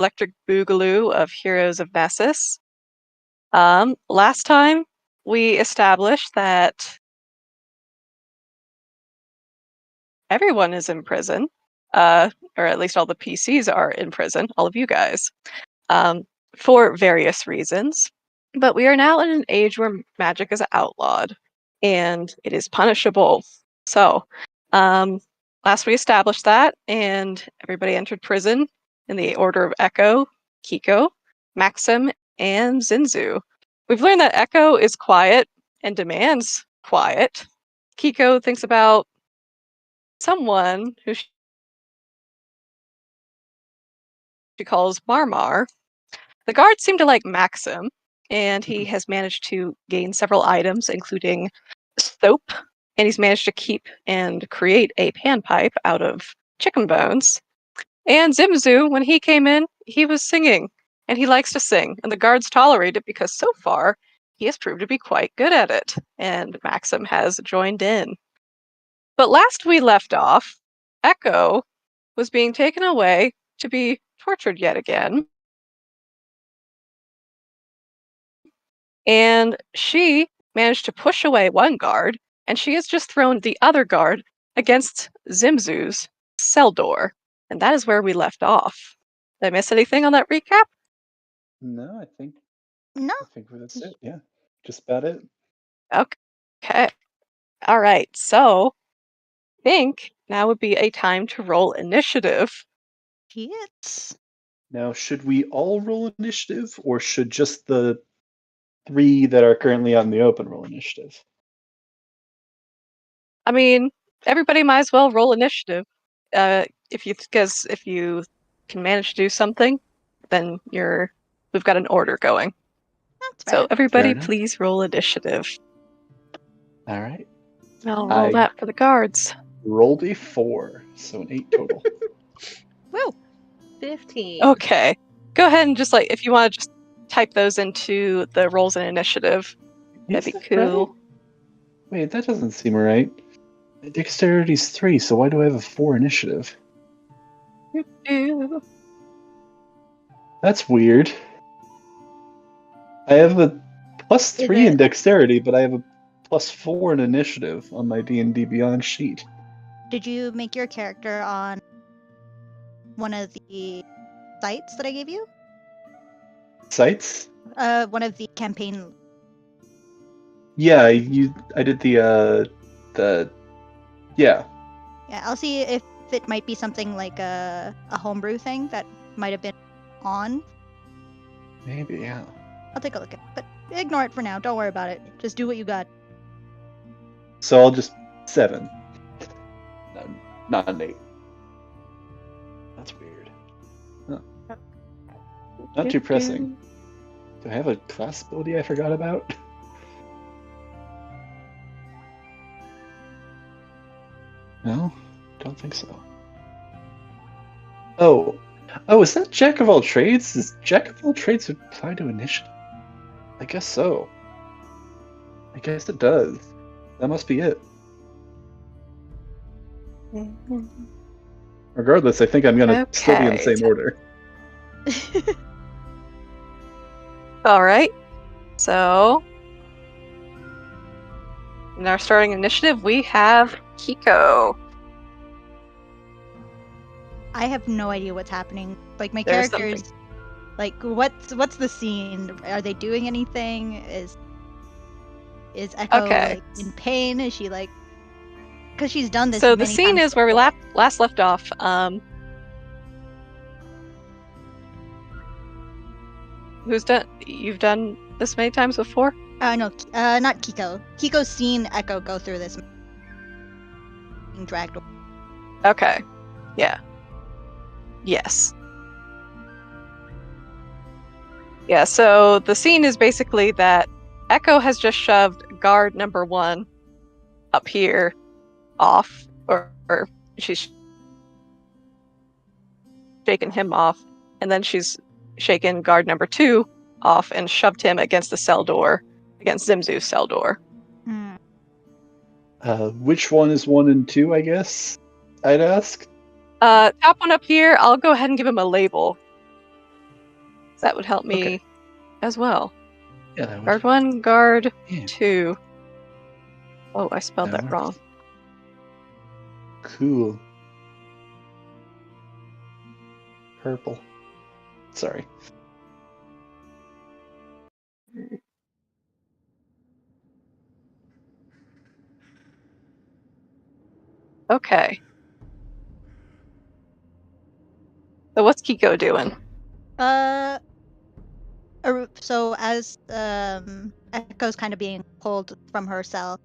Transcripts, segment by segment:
Electric Boogaloo of Heroes of Nessis. Last time we established that everyone is in prison, or at least all the PCs are in prison, all of you guys, for various reasons. But we are now in an age where magic is outlawed and it is punishable. So, last we established that, and everybody entered prison in the order of Echo, Kiko, Maxim, and Zinzu. We've learned that Echo is quiet and demands quiet. Kiko thinks about someone who she calls Marmar. The guards seem to like Maxim, and he has managed to gain several items, including soap, and he's managed to keep and create a panpipe out of chicken bones. And Zimzu, when he came in, he was singing, and he likes to sing, and the guards tolerate it because so far he has proved to be quite good at it, and Maxim has joined in. But last we left off, Echo was being taken away to be tortured yet again. And she managed to push away one guard, and she has just thrown the other guard against Zimzu's cell door. And that is where we left off. Did I miss anything on that recap? No, I think that's it. Yeah, just about it. Okay. All right. So, I think now would be a time to roll initiative. Hits. Now, should we all roll initiative, or should just the 3 that are currently on the open roll initiative? I mean, everybody might as well roll initiative. Because if you can manage to do something, then we've got an order going. That's So fair. everybody, please roll initiative. All right. I'll roll that for the guards. Rolled a 4, so an 8 total. Woo! 15. Okay. Go ahead and just if you want to just type those into the rolls and initiative. That'd be cool. Right? Wait, that doesn't seem right. Dexterity's 3, so why do I have a 4 initiative? That's weird. I have a +3 in dexterity, but I have a +4 in initiative on my D&D Beyond sheet. Did you make your character on one of the sites that I gave you? Sites? One of the campaign. Yeah, I did the yeah. Yeah, I'll see if it might be something like a homebrew thing that might have been on. Maybe, yeah. I'll take a look at it, but ignore it for now. Don't worry about it. Just do what you got. So I'll just 7. Not an 8. That's weird. Huh. Not too pressing. Do I have a class ability I forgot about? No, don't think so. Oh, is that Jack of all trades? Does Jack of all trades apply to initiative? I guess so. I guess it does. That must be it. Regardless, I think I'm gonna still be in the same order. All right. So, in our starting initiative, we have Kiko. I have no idea what's happening. Like my characters, like what's the scene? Are they doing anything? Is Echo like, in pain? Is she like? Because she's done this. So the scene is where we last left off. Who's done? You've done this many times before? No, not Kiko. Kiko's seen Echo go through this. Being dragged away. Okay. Yeah. Yes. Yeah, so the scene is basically that Echo has just shoved guard number 1 up here off, or she's shaken him off, and then she's shaken guard number 2 off and shoved him against the cell door, against Zimzu's cell door. Which one is 1 and 2, I guess? I'd ask. Top one up here, I'll go ahead and give him a label. That would help me as well. Yeah, that would. Guard 1, guard Yeah. 2. Oh, I spelled that wrong. Cool. Purple. Sorry. Okay. So what's Kiko doing? So as Echo's kind of being pulled from her cell,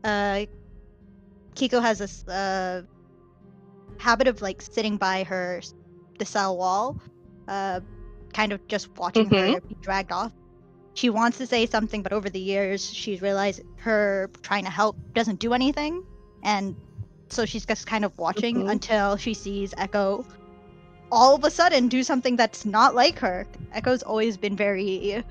Kiko has this habit of like sitting by the cell wall, kind of just watching her be dragged off. She wants to say something, but over the years she's realized her trying to help doesn't do anything, and so she's just kind of watching until she sees Echo all of a sudden do something that's not like her. Echo's always been very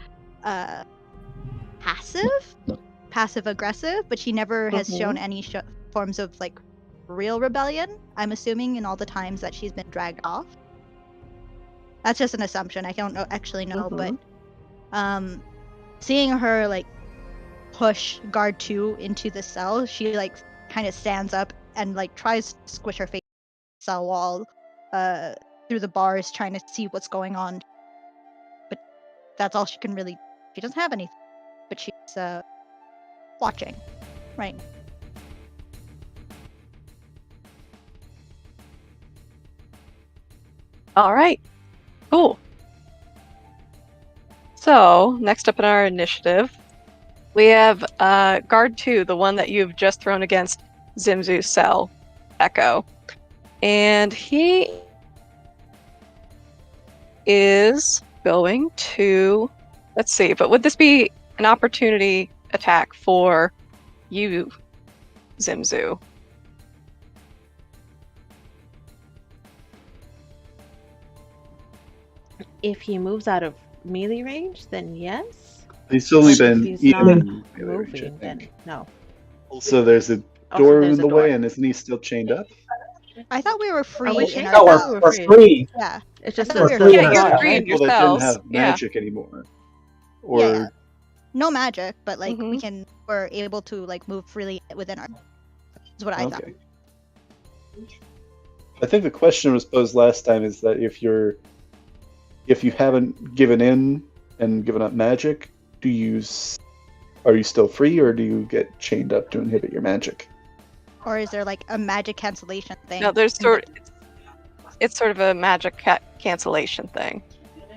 passive aggressive, but she never has shown any forms of like real rebellion, I'm assuming, in all the times that she's been dragged off. That's just an assumption. I don't actually know, but seeing her like push guard 2 into the cell, she like kind of stands up and like tries to squish her face against the cell wall through the bars, trying to see what's going on. But that's all she can really. She doesn't have anything, but she's watching, right? All right. Cool. So next up in our initiative, we have guard 2, the one that you've just thrown against Zimzu's cell, Echo, and he is going to, let's see, but would this be an opportunity attack for you, Zimzu? If he moves out of melee range, then yes. He's only been he's even not moving, then no. Also, there's a door in the way, and isn't he still chained up? I thought we were free. We're free. Yeah. It's just we're free. Yeah, you're free in People that yourselves. didn't have magic anymore. Or Yeah. No magic, but like we're able to like move freely within our. Is what I thought. I think the question was posed last time is that if you haven't given in and given up magic, are you still free, or do you get chained up to inhibit your magic? Or is there like a magic cancellation thing? No, it's sort of a magic cancellation thing.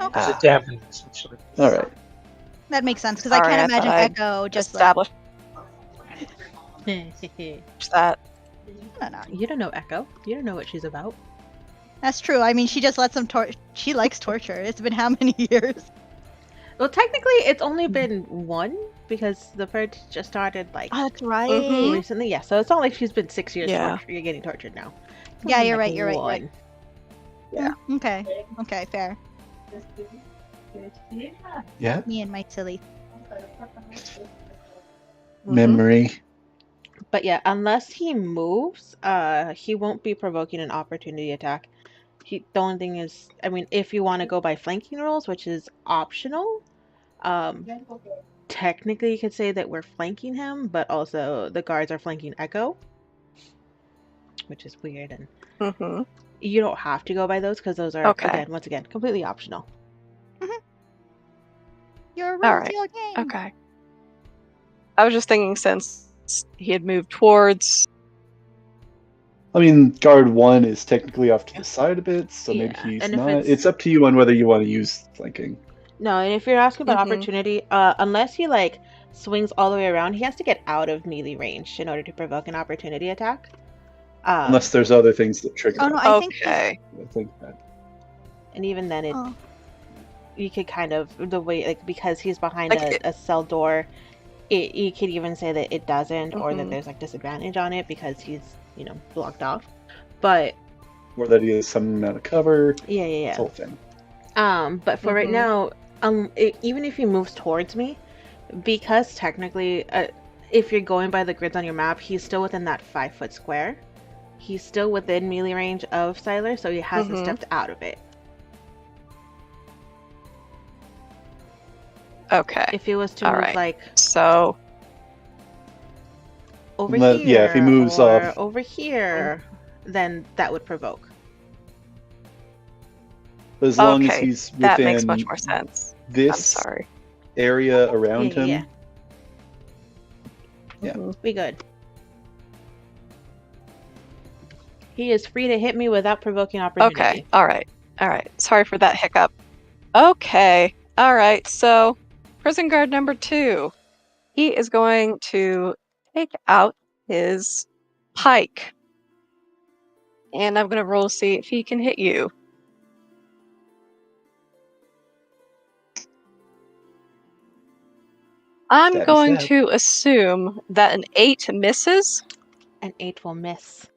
Okay. It's a dampen, essentially. All right. That makes sense, because I can't imagine Echo just establish that. I don't know. You don't know Echo. You don't know what she's about. That's true. I mean, she just lets them she likes torture. It's been how many years? Well, technically, it's only been one, because the purge just started like That's right. recently. Yeah, so it's not like she's been 6 years you're getting tortured now. It's Yeah, only, you're like, right. You're right. one. Yeah. Okay. Okay. Fair. Yeah. Me and my silly. Memory. But yeah, unless he moves, he won't be provoking an opportunity attack. The only thing is, I mean, if you want to go by flanking rules, which is optional, technically you could say that we're flanking him, but also the guards are flanking Echo, which is weird, and you don't have to go by those, because those are, once again, completely optional. You're All right. right. Your game. Okay. I was just thinking, since he had moved towards. I mean, guard 1 is technically off to the side a bit, so maybe he's not. It's up to you on whether you want to use flanking. No, and if you're asking about opportunity, unless he like swings all the way around, he has to get out of melee range in order to provoke an opportunity attack. Unless there's other things that trigger. Oh no, I think. I think that. And even then, you could kind of the way like because he's behind a cell door, you could even say that it doesn't, or that there's like disadvantage on it because he's blocked off. But or that he has some amount of cover. Yeah. This whole thing. But for right now, even if he moves towards me, because technically, if you're going by the grids on your map, he's still within that 5-foot square. He's still within melee range of Siler, so he hasn't stepped out of it. Okay. If he was to move like so over here, yeah, if he moves or off over here, then that would provoke. But as long as he's within that makes much more sense. this I'm sorry. area around him. Yeah. We good. He is free to hit me without provoking opportunity. Okay. All right. Sorry for that hiccup. Okay. All right. So, prison guard number 2. He is going to take out his pike. And I'm going to roll to see if he can hit you. I'm going to assume that an 8 misses. An 8 will miss.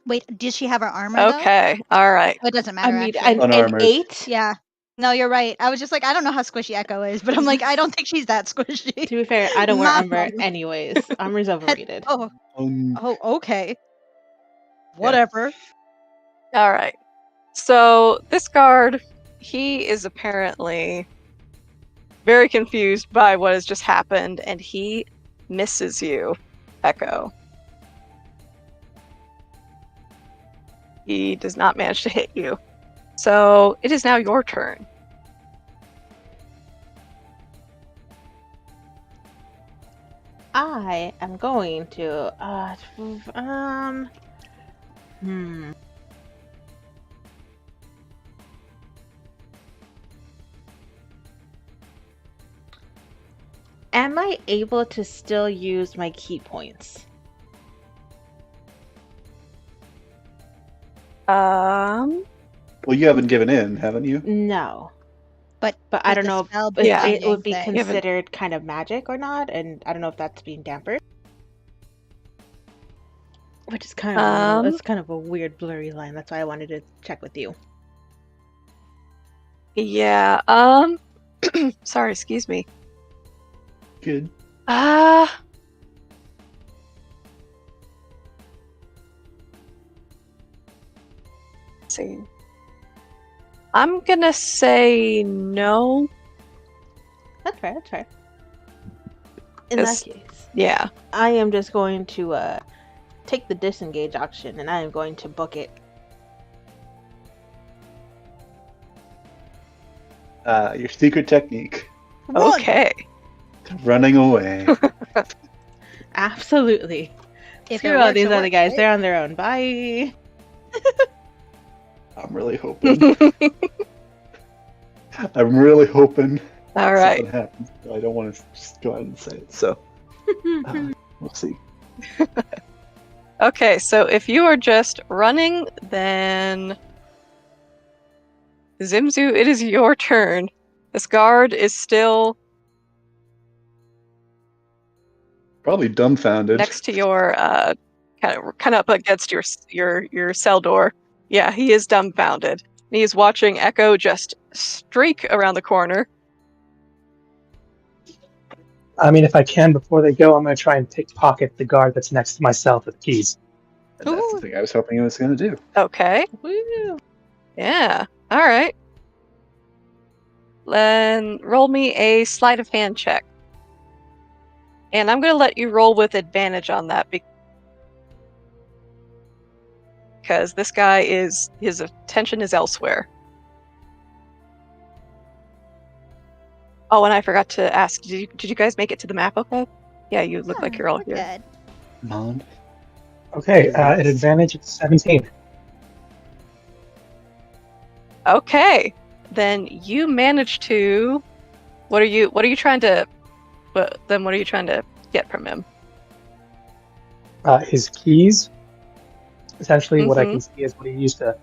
Wait, does she have her armor Okay, all right. Oh, it doesn't matter. I mean, actually. an 8? Yeah. No, you're right. I was just like, I don't know how squishy Echo is, but I'm like, I don't think she's that squishy. To be fair, I don't wear armor anyways. Armor's overrated. Okay. Whatever. Yeah. All right. So this guard, he is apparently very confused by what has just happened, and he misses you, Echo. He does not manage to hit you. So it is now your turn. I am going to Am I able to still use my key points? Well, you haven't given in, haven't you? No. But I don't know if it would be thing. considered kind of magic or not, and I don't know if that's being dampered. Which is kind of it's kind of a weird blurry line. That's why I wanted to check with you. Yeah, sorry, excuse me. Good. Let's see. I'm gonna say no. That's fair, that's fair. In that case, yeah. I am just going to take the disengage option, and I am going to book it. Your secret technique. Okay. Running away. Absolutely. Screw all these other guys. They're on their own. Bye. I'm really hoping. I'm really hoping all right. something happens. I don't want to just go ahead and say it, so we'll see. Okay, so if you are just running, then Zimzu, it is your turn. This guard is still probably dumbfounded next to your kind of up against your cell door. Yeah, he is dumbfounded. He is watching Echo just streak around the corner. I mean, if I can, before they go, I'm going to try and pickpocket the guard that's next to myself with the keys. And that's the thing I was hoping it was going to do. Okay. Woo. Yeah. All right. Then roll me a sleight of hand check. And I'm going to let you roll with advantage on that because this guy his attention is elsewhere. Oh, and I forgot to ask, did you guys make it to the map okay? Yeah, you look like you're all here. Good. Mom. Okay, at advantage, it's 17. Okay. Then you manage to what are you trying to get from him? His keys. Essentially, what I can see is what he used to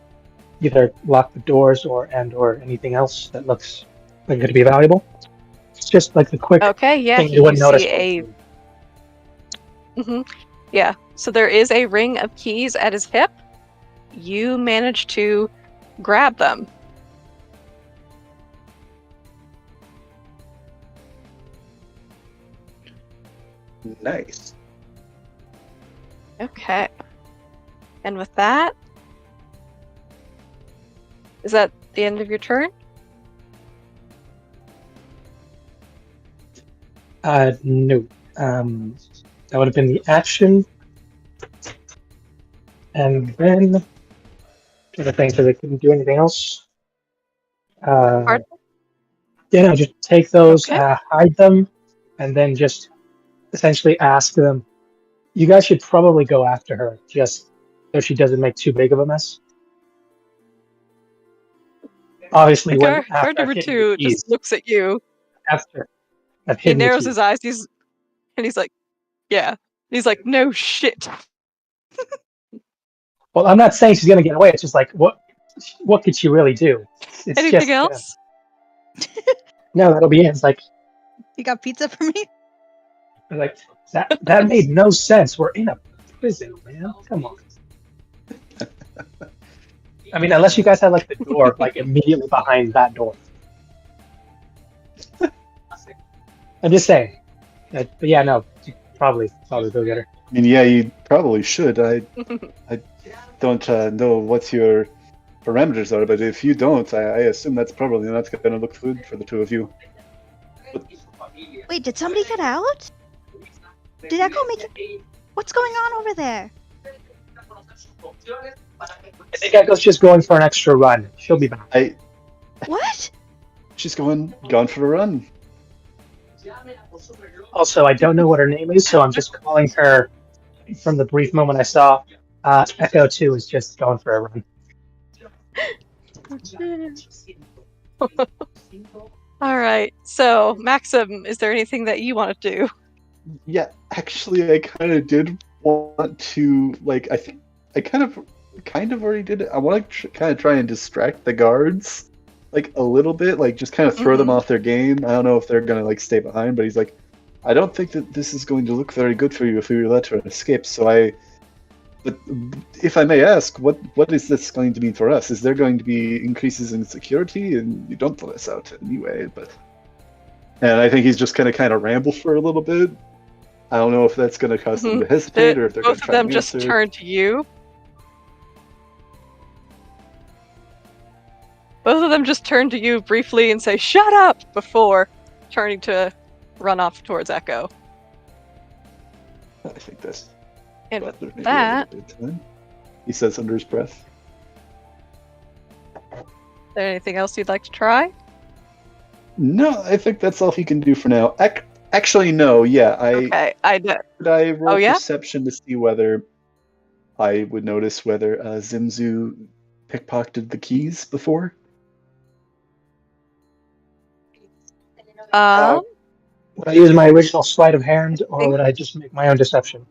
either lock the doors or anything else that looks like it could be valuable. It's just like the quick thing you wouldn't notice. Yeah, so there is a ring of keys at his hip. You manage to grab them. Nice. Okay. And with that, is that the end of your turn? No. That would have been the action. And then the thing, so they couldn't do anything else. Yeah, no, just take those, hide them, and then just essentially ask them. You guys should probably go after her, just so she doesn't make too big of a mess. Obviously, when guard number 2 just looks at you. After he narrows his eyes. He's like, yeah. He's like, no shit. Well, I'm not saying she's gonna get away. It's just like, what could she really do? It's anything else? No, that'll be it. It's like, you got pizza for me? Like that made no sense. We're in a prison, man. Come on. I mean, unless you guys had like the door like immediately behind that door. I'm just saying. But yeah, no, probably go get her. I mean, yeah, you probably should. I don't know what your parameters are, but if you don't, I assume that's probably not going to look good for the two of you. But... Wait, did somebody get out? Did Echo make it? What's going on over there? I think Echo's just going for an extra run. She'll be back. What? She's gone for a run. Also, I don't know what her name is, so I'm just calling her from the brief moment I saw. Echo 2 is just going for a run. All right. So, Maxim, is there anything that you want to do? Yeah, actually, I kind of did want to, like, I think I kind of already did it. I want to kind of try and distract the guards, like, a little bit, like, just kind of throw them off their game. I don't know if they're going to, like, stay behind, but he's like, I don't think that this is going to look very good for you if we let her escape, but if I may ask, what is this going to mean for us? Is there going to be increases in security? And you don't let us out anyway, and I think he's just kind of ramble for a little bit. I don't know if that's going to cause them to hesitate or if they're going to try to answer. Both of them just turn to you. Both of them just turn to you briefly and say, "Shut up!" before turning to run off towards Echo. I think that's... And with that... He says under his breath. Is there anything else you'd like to try? No, I think that's all he can do for now. Actually, no, yeah. I know. Could I roll perception to see whether I would notice whether Zimzu pickpocketed the keys before? Would I use my original sleight of hand, or would I just make my own deception?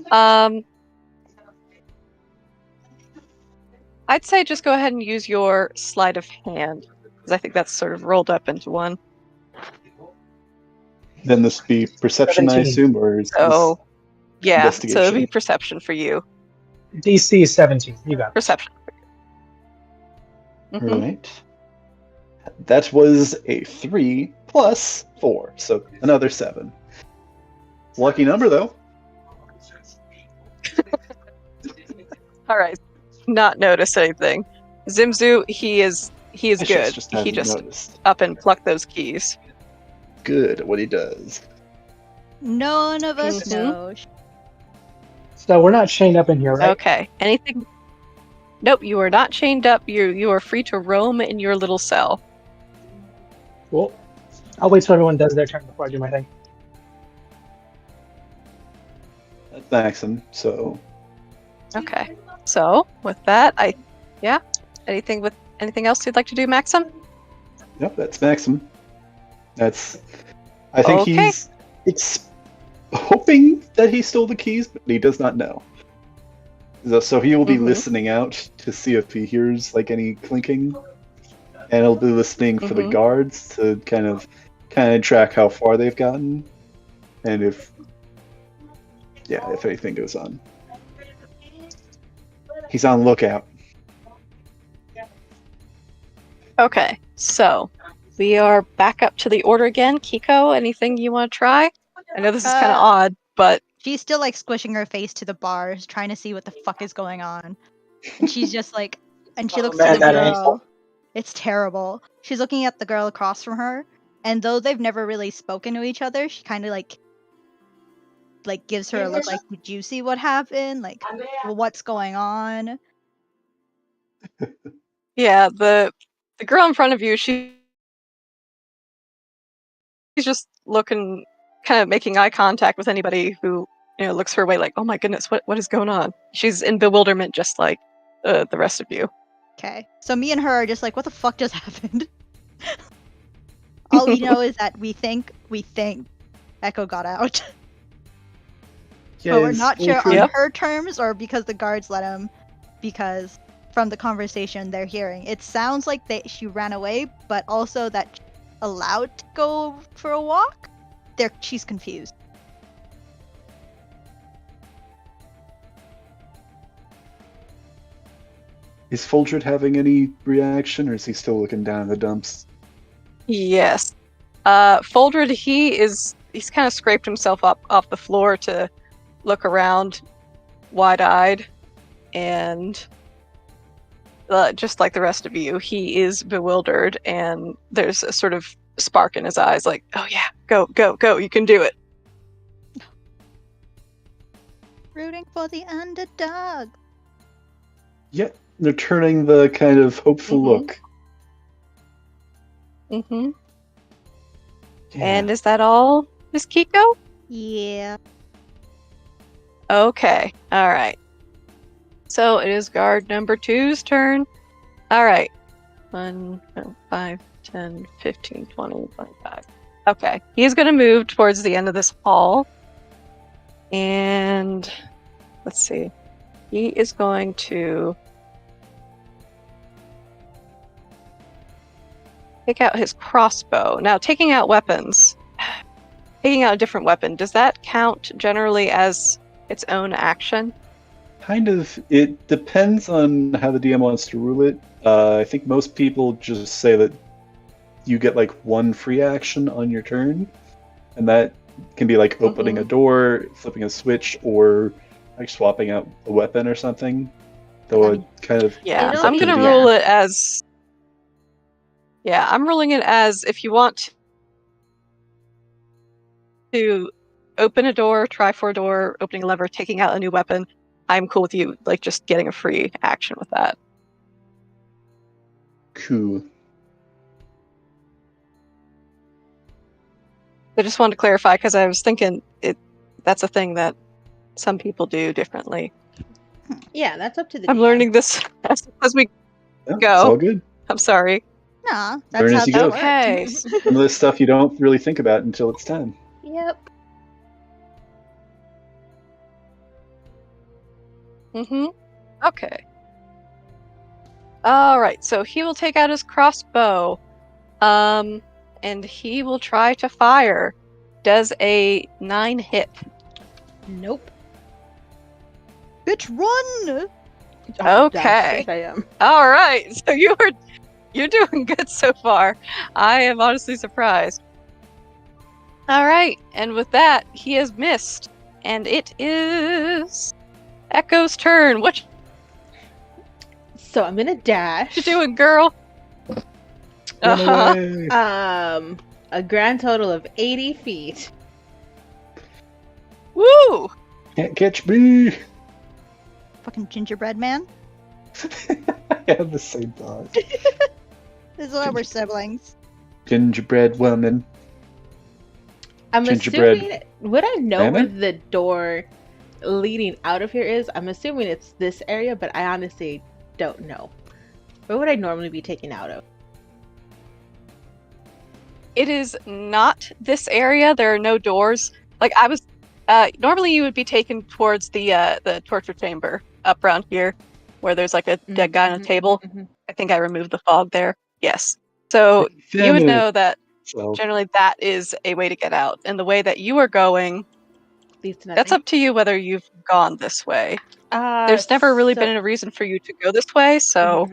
I'd say just go ahead and use your sleight of hand, because I think that's sort of rolled up into one. Then this be perception, 17. I assume, or is so it'll be perception for you. DC 17. You got it. Perception. Right. That was a 3 plus 4, so another 7. Lucky number, though. All right. Not notice anything. Zimzu, he is good. He just noticed. Up and plucked those keys. Good at what he does. None of us know. So we're not chained up in here, right? Okay. Anything? Nope, you are not chained up. You are free to roam in your little cell. Cool. I'll wait till everyone does their turn before I do my thing. That's Maxim, so... Okay. So, with that, anything else you'd like to do, Maxim? Yep, that's Maxim. I think he's hoping that he stole the keys, but he does not know. So he will be listening out to see if he hears like any clinking, and he'll be listening for the guards to kind of track how far they've gotten, and if anything goes on. He's on lookout. Okay, so we are back up to the order again. Kiko, anything you want to try? I know this is kind of odd, but... She's still, like, squishing her face to the bars, trying to see what the fuck is going on. And she's just, like... And she looks to the girl. It's terrible. She's looking at the girl across from her, And though they've never really spoken to each other, she kind of like gives her a look like, did you see what happened? Like, well, what's going on? Yeah, the girl in front of you, she's just looking, kind of making eye contact with anybody who, looks her way like, oh my goodness, what is going on? She's in bewilderment just like the rest of you. Okay, so me and her are just like, what the fuck just happened? All we know is that we think Echo got out. Yeah, but we're not sure on Yep. her terms or because the guards let him, because from the conversation they're hearing, it sounds like she ran away, but also that she's allowed to go for a walk. She's confused. Is Foldred having any reaction, or is he still looking down in the dumps? Yes. Foldred, he's kind of scraped himself up off the floor to look around wide-eyed, and just like the rest of you, he is bewildered, and there's a sort of spark in his eyes like, oh yeah, go, you can do it. Rooting for the underdog. Yeah, they're turning the kind of hopeful look. Mm-hmm. Yeah. And is that all, Miss Kiko? Yeah. Okay, alright. So it is guard number 2's turn. Alright. 1, 5, 10, 15, 20, 25. Okay, he's going to move towards the end of this hall. And let's see. He is going to take out his crossbow. Now, taking out a different weapon, does that count generally as its own action? Kind of. It depends on how the DM wants to rule it. I think most people just say that you get like one free action on your turn, and that can be like opening a door, flipping a switch, or like swapping out a weapon or something. Though it kind of I'm gonna rule it as. Yeah, I'm ruling it as if you want to open a door, try for a door, opening a lever, taking out a new weapon, I'm cool with you like just getting a free action with that. Cool. I just wanted to clarify because I was thinking that's a thing that some people do differently. Yeah, that's up to the I'm DM. learning this as we go. It's all good. I'm sorry. Nah, that's Learn how as you that go. works. Okay. Some of this stuff you don't really think about until it's time. Yep. Okay. Alright, so he will take out his crossbow. And he will try to fire. Does a 9 hit? Nope. Bitch, run! Okay. I am. Alright, so you're doing good so far. I am honestly surprised. Alright, and with that, he has missed. And it is Echo's turn. What So I'm gonna dash. you doing, girl? Run away. A grand total of 80 feet. Woo! Can't catch me. Fucking gingerbread man. I have the same thought. This is why we're siblings. Gingerbread woman. I'm Gingerbread assuming. Would I know where Mammon? the door leading out of here is? I'm assuming it's this area, but I honestly don't know. Where would I normally be taken out of? It is not this area. There are no doors. Like I was, normally you would be taken towards the torture chamber up around here, where there's like a dead guy on a table. I think I removed the fog there. Yes. So you would know that generally that is a way to get out. And the way that you are going, that's up to you whether you've gone this way. There's never really been a reason for you to go this way, so...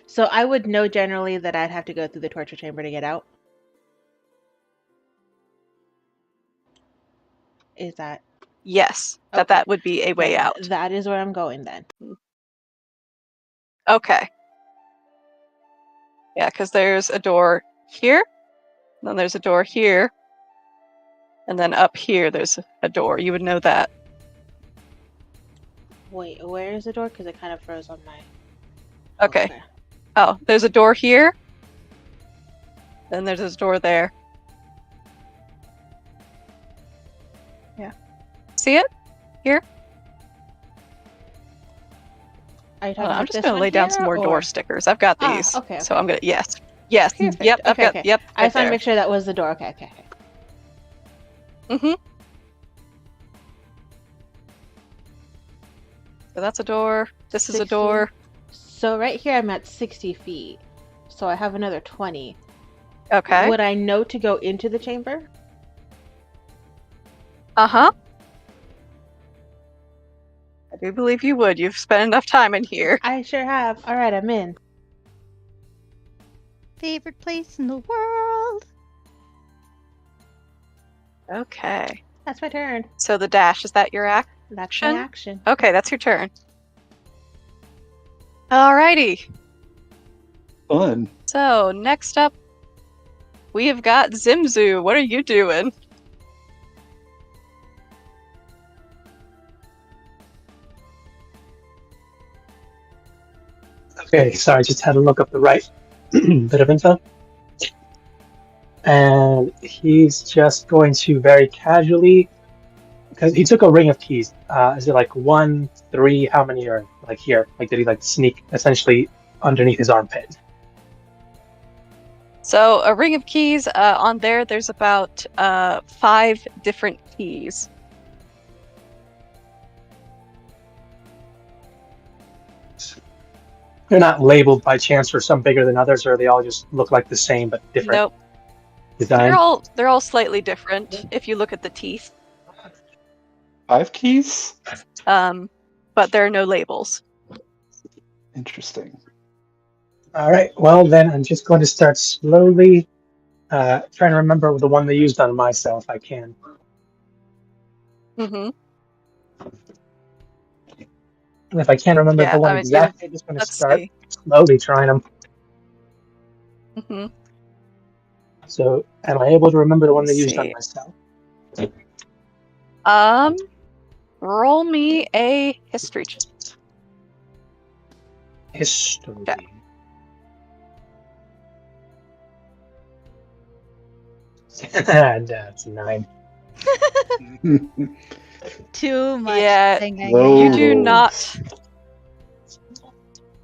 So I would know generally that I'd have to go through the torture chamber to get out? Is that... Yes, Okay. that would be a way out. That is where I'm going then. Okay. Yeah, because there's a door here, Then there's a door here. And then up here, there's a door. You would know that. Wait, where is the door? Because it kind of froze on my... Okay. Oh, there's a door here. Then there's a door there. Yeah. See it? Here? I'm just going to lay down some more door stickers. I've got these. Okay. So I'm going to... Yes. Yes. Perfect. Yep. I've got... Yep. I just want to make sure that was the door. Okay. Mm-hmm. So that's a door. This 60. Is a door. So right here I'm at 60 feet. So I have another 20. Okay. Would I know to go into the chamber? Uh-huh. I do believe you would. You've spent enough time in here. I sure have. All right, I'm in. Favorite place in the world. Okay. That's my turn. So the dash, is that your action? That's my action. Okay, that's your turn. Alrighty. Fun. So next up, we have got Zimzu. What are you doing? Okay, sorry, just had to look up the right bit of info. And he's just going to very casually, because he took a ring of keys. Is it like 1, 3? How many are like here? Like, did he like sneak essentially underneath his armpit? So a ring of keys on there. There's about 5 different keys. They're not labeled by chance for some bigger than others, or they all just look like the same but different. Nope. Design. They're all slightly different if you look at the teeth. 5 keys? But there are no labels. Interesting. All right. Well, then I'm just going to start slowly trying to remember the one they used on myself. I can. Mm-hmm. And if I can't remember the one exactly, I'm just going to start slowly trying them. Mm-hmm. So, am I able to remember the one they used on myself? Roll me a history check. History. Okay. That's 9. Too much. Yeah, you do not.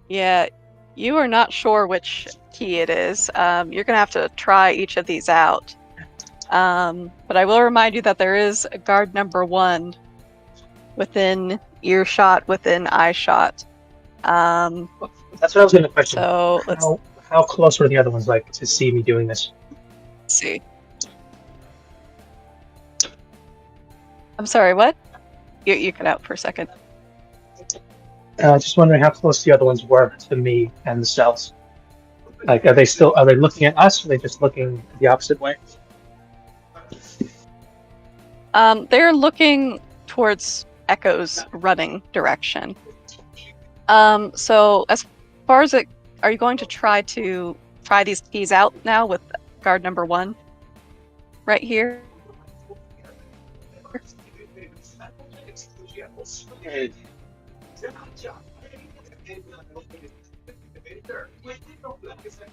Yeah, you are not sure which key it is. You're gonna have to try each of these out. But I will remind you that there is a guard number 1 within earshot, within eyeshot. That's what I was going to question. So how close were the other ones like to see me doing this? Let's see. I'm sorry, what? You cut out for a second. Just wondering how close the other ones were to me and the cells. Like, are they looking at us, or are they just looking the opposite way? They're looking towards Echo's running direction. So as far as are you going to try these keys out now with guard number 1 right here?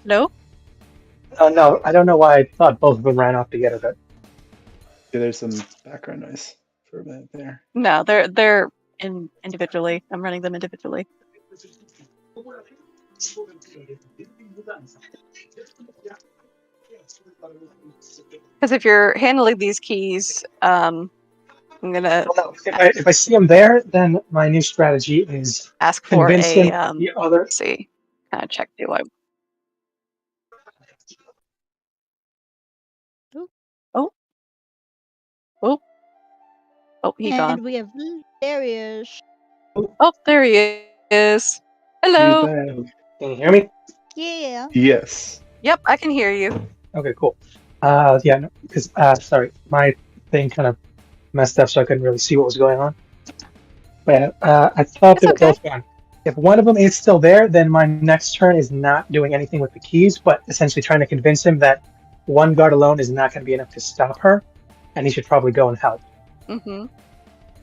No? Oh no, I don't know why I thought both of them ran off together. But yeah, there's some background noise for a minute there. No, they're individually. I'm running them individually. Because if you're handling these keys, I'm gonna. Well, no, if I see them there, then my new strategy is ask for the other. Let's see, kind of check. Do I? Oh, he gone. And we have there he is. Oh, there he is. Hello. Can you hear me? Yeah. Yes. Yep, I can hear you. Okay, cool. Yeah, because sorry, my thing kind of messed up, so I couldn't really see what was going on. But I thought they were both gone. If one of them is still there, then my next turn is not doing anything with the keys, but essentially trying to convince him that one guard alone is not going to be enough to stop her, and he should probably go and help. Mm-hmm.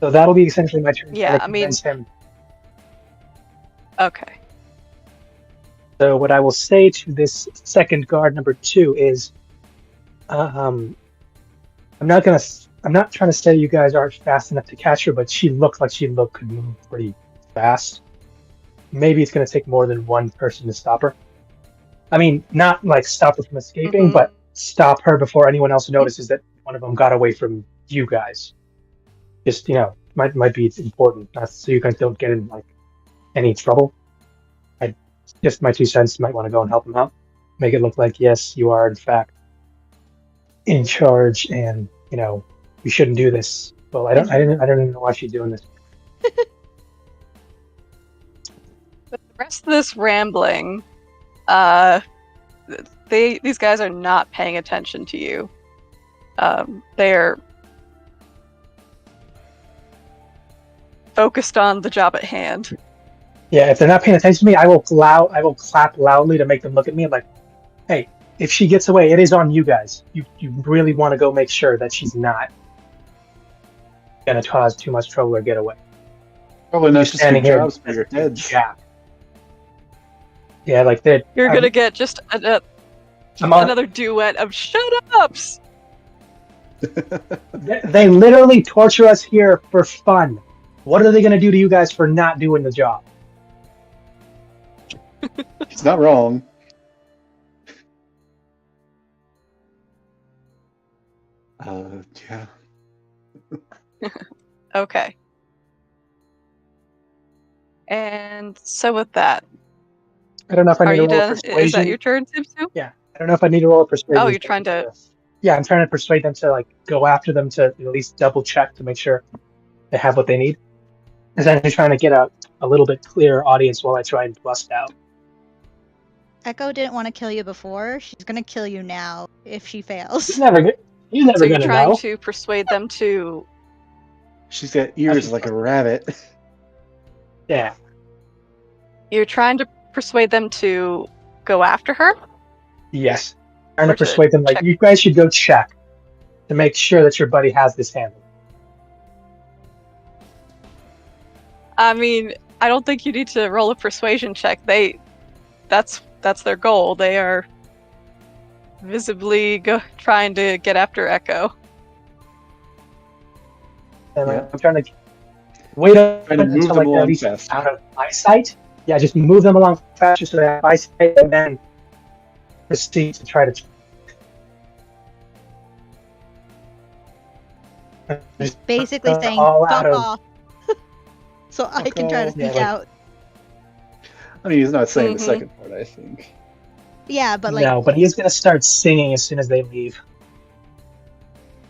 So that'll be essentially my turn. Yeah, to convince him. Okay. So what I will say to this second guard number 2 is, I'm not trying to say you guys aren't fast enough to catch her, but she looked like she could move pretty fast. Maybe it's going to take more than one person to stop her. I mean, not like stop her from escaping, but stop her before anyone else notices that one of them got away from you guys. Just, might be important, so you guys don't get in like any trouble. Just my 2 cents. Might want to go and help him out. Make it look like, yes, you are in fact in charge, and we shouldn't do this. Well, I don't even know why she's doing this. But the rest of this rambling, these guys are not paying attention to you. They're focused on the job at hand. Yeah, if they're not paying attention to me, I will clap loudly to make them look at me. I'm like, hey, if she gets away, it is on you guys. You really want to go make sure that she's not going to cause too much trouble or get away. Probably not just your jobs, but your heads. Yeah, like that. You're going to get just another duet of shut-ups! They literally torture us here for fun. What are they going to do to you guys for not doing the job? He's not wrong. Yeah. Okay. And so with that, I don't know if I need to roll a persuasion. Is that your turn, Tipsu? Yeah. I don't know if I need to roll a persuasion. Oh, you're trying to... Yeah, I'm trying to persuade them to go after them to at least double check to make sure they have what they need. Essentially trying to get a little bit clearer audience while I try and bust out. Echo didn't want to kill you before. She's going to kill you now if she fails. He's never going to know. So you're trying to persuade them to... She's got ears like a rabbit. Yeah. You're trying to persuade them to go after her? Yes. Trying to persuade them, you guys should go check to make sure that your buddy has this handled. I mean, I don't think you need to roll a persuasion check. That's their goal. They are visibly trying to get after Echo. And I'm trying to wait until they're at least out of eyesight. Yeah, just move them along faster so they have eyesight, and then proceed to try to. Just basically saying, fuck off. So I can try to sneak out. I mean, he's not saying the second part, I think. Yeah, but No, but he is going to start singing as soon as they leave.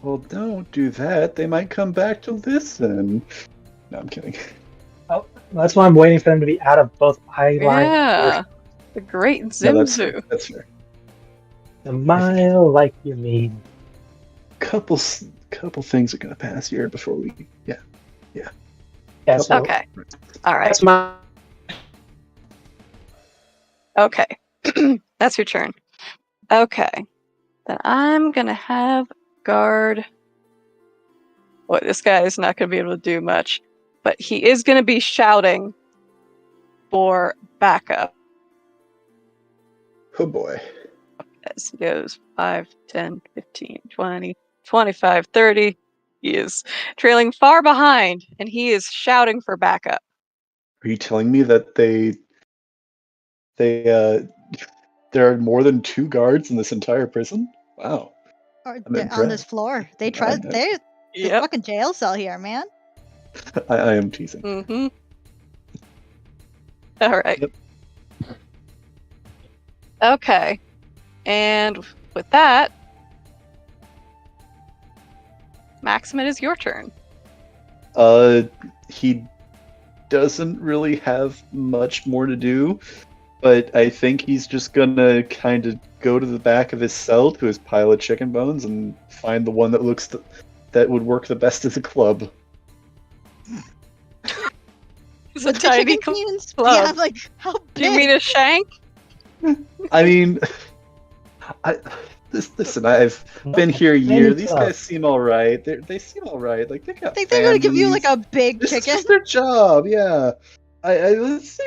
Well, don't do that. They might come back to listen. No, I'm kidding. Oh, that's why I'm waiting for them to be out of both eye line. Yeah, the great Zimzu. No, that's fair. A mile like you mean. Couple things are going to pass here before we... Yeah. So, okay. All right. That's my... Okay. That's your turn. Okay. Then I'm going to have guard... Well, this guy is not going to be able to do much, but he is going to be shouting for backup. Oh boy. As he goes 5, 10, 15, 20, 25, 30. He is trailing far behind, and he is shouting for backup. Are you telling me that there are more than 2 guards in this entire prison? Wow. On this floor. They're the fucking jail cell here, man. I am teasing. Mm-hmm. All right. Yep. Okay. And with that, Maxim, it is your turn. He doesn't really have much more to do, but I think he's just gonna kind of go to the back of his cell to his pile of chicken bones and find the one that looks that would work the best as a club. It's a tiny club. Yeah, how big? Do you mean a shank? I mean, Listen, I've been here a year. These guys seem all right. They seem all right. Like they got. I think they're gonna give you like a big this chicken. This is their job. Yeah. Let's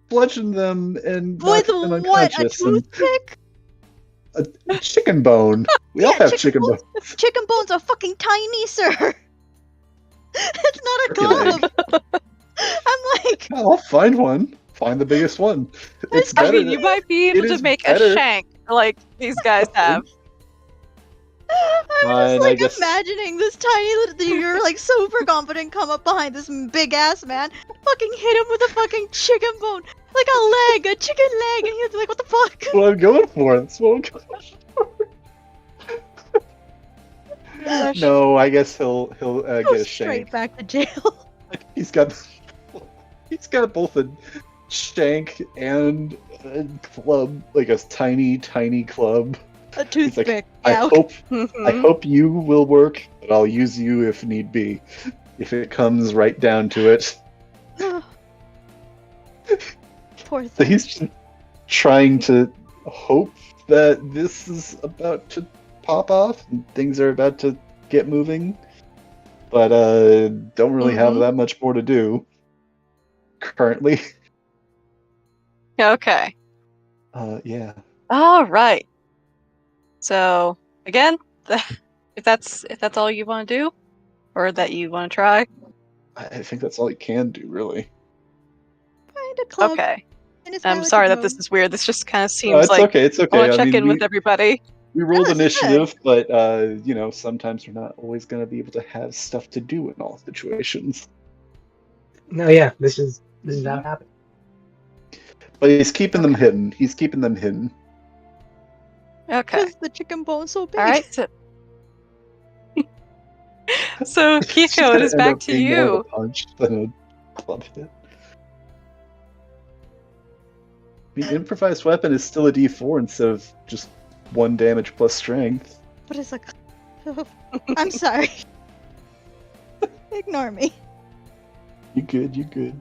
bludgeon them and knock them unconscious. A toothpick? A chicken bone. We all have chicken bones. Chicken bones are fucking tiny, sir. It's not a glove. I'm like, I'll find one. Find the biggest one. It's better. I mean, you might be able to make a shank like these guys have. I'm just like imagining this tiny little, you're like super confident, come up behind this big ass man, fucking hit him with a fucking chicken bone, like a chicken leg, and he's like, what the fuck? That's what I'm going for. That's what I'm going for. No, I guess he'll get a shank. Straight back to jail. He's got both a shank and a club, like a tiny club. A toothpick. Like, I hope you will work, but I'll use you if need be. If it comes right down to it. Poor thing. So he's trying to hope that this is about to pop off and things are about to get moving, but don't really have that much more to do currently. Okay. Yeah. All right. So again, if that's all you want to do, or that you want to try, I think that's all you can do, really. Find a club. Okay. I'm sorry that this is weird. This just kind of seems it's okay. I want to check in with everybody. We rolled initiative, but sometimes we're not always going to be able to have stuff to do in all situations. No, yeah, this is how it happened. But he's keeping them hidden. Okay. Because the chicken bone's so big. All right. So Kiko, it is back to you. More of a punch than a club hit. The improvised weapon is still a D4 instead of just 1 damage plus strength. But it's like, I'm sorry. Ignore me. You good.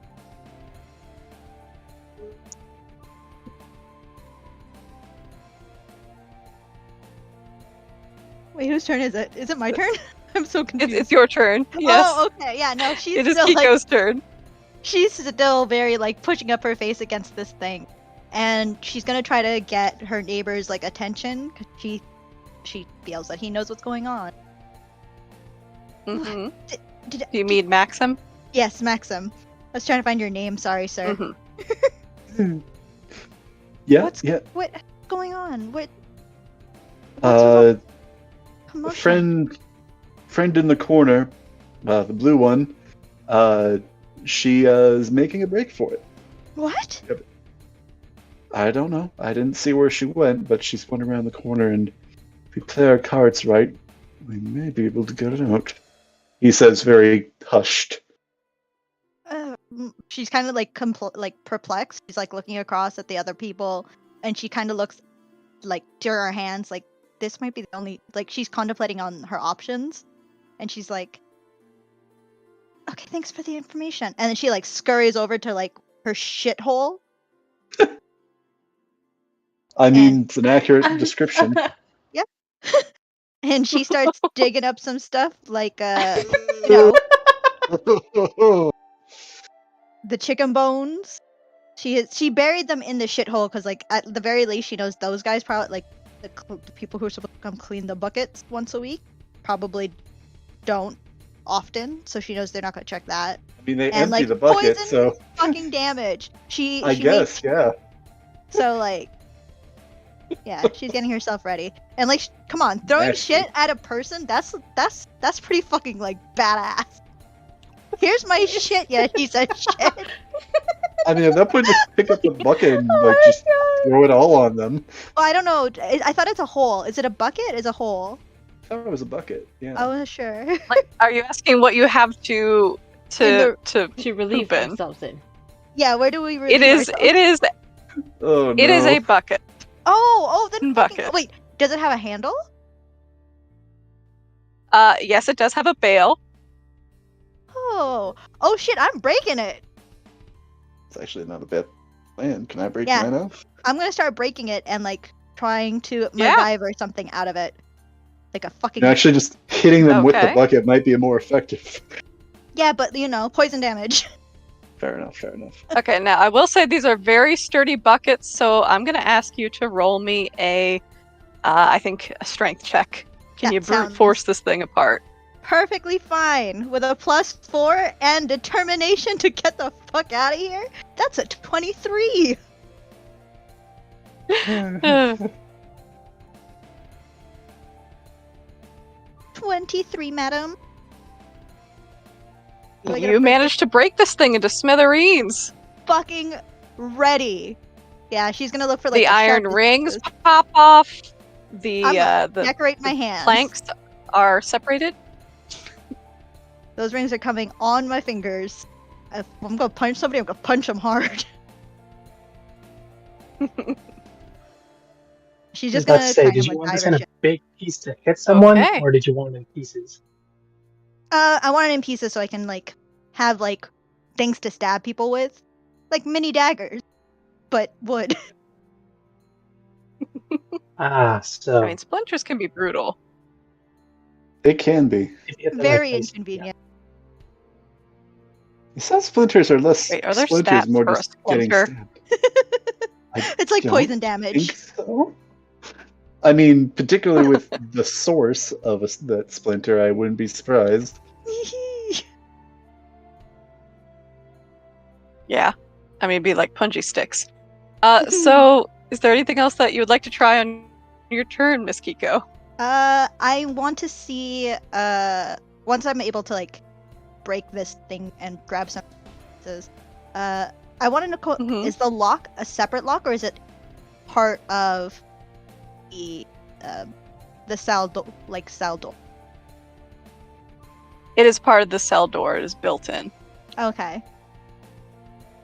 Wait, whose turn is it? Is it my turn? I'm so confused. It's your turn. Yes. Oh, okay. Yeah, no, she's it is still Kiko's turn. She's still very pushing up her face against this thing, and she's gonna try to get her neighbor's attention because she feels that he knows what's going on. Mm-hmm. Do you mean Maxim? Yes, Maxim. I was trying to find your name. Sorry, sir. Mm-hmm. Yeah. What's going on? What's friend in the corner, the blue one. She is making a break for it. What? I don't know. I didn't see where she went, but she's going around the corner, and if we play our cards right, we may be able to get it out. He says, very hushed. She's kind of perplexed. She's looking across at the other people, and she kind of looks to her hands this might be the only. She's contemplating on her options, and she's like, okay, thanks for the information. And then she scurries over to her shithole. I mean, it's an accurate description. Yeah. And she starts digging up some stuff the chicken bones. She buried them in the shithole because at the very least she knows those guys probably the people who are supposed to come clean the buckets once a week probably don't often, so she knows they're not going to check that. I mean, they empty the bucket, so fucking damage. I guess, yeah. So yeah, she's getting herself ready, and come on, throwing shit at a person, that's pretty fucking badass. Here's my shit, yeah, he said shit. I mean, at that point, just pick up the bucket and just throw it all on them. Well, I don't know. I thought it's a hole. Is it a bucket? Is a hole? I thought it was a bucket. Yeah. I wasn't sure. Are you asking what you have to relieve themselves in? Yeah. Where do we relieve ourselves? It is. Oh no. It is a bucket. Oh, then bucket. Wait, does it have a handle? Yes, it does have a bail. Oh shit! I'm breaking it. It's actually not a bad plan. Can I break mine off? I'm gonna start breaking it and trying to MacGyver something out of it. Like a fucking... Actually, just hitting them with the bucket might be more effective. Yeah, but, poison damage. Fair enough. Okay, now I will say these are very sturdy buckets, so I'm going to ask you to roll me I think, a strength check. Can you brute force this thing apart? Perfectly fine. With a +4 and determination to get the fuck out of here? That's a 23! 23, madam. You managed to break this thing into smithereens. Fucking ready. Yeah, she's gonna look for the iron rings pop off. The decorate my hands. Planks are separated. Those rings are coming on my fingers. If I'm gonna punch somebody, I'm gonna punch them hard. She's just gonna say, did you want this in a big piece to hit someone, or did you want it in pieces? I want it in pieces so I can have things to stab people with, like mini daggers, but wood. So I mean, splinters can be brutal. They can be very inconvenient. You said splinters are less. Wait, are there splinters stats more for just getting stabbed. It's like poison damage. Think so? I mean, particularly with the source of that splinter, I wouldn't be surprised. Yeah, I mean, it'd be like punchy sticks. So, is there anything else that you would like to try on your turn, Miss Kiko? I want to see, once I'm able to, break this thing and grab some pieces, I want to know, is the lock a separate lock, or is it part of the cell door? It is part of the cell door. It is built in. Okay.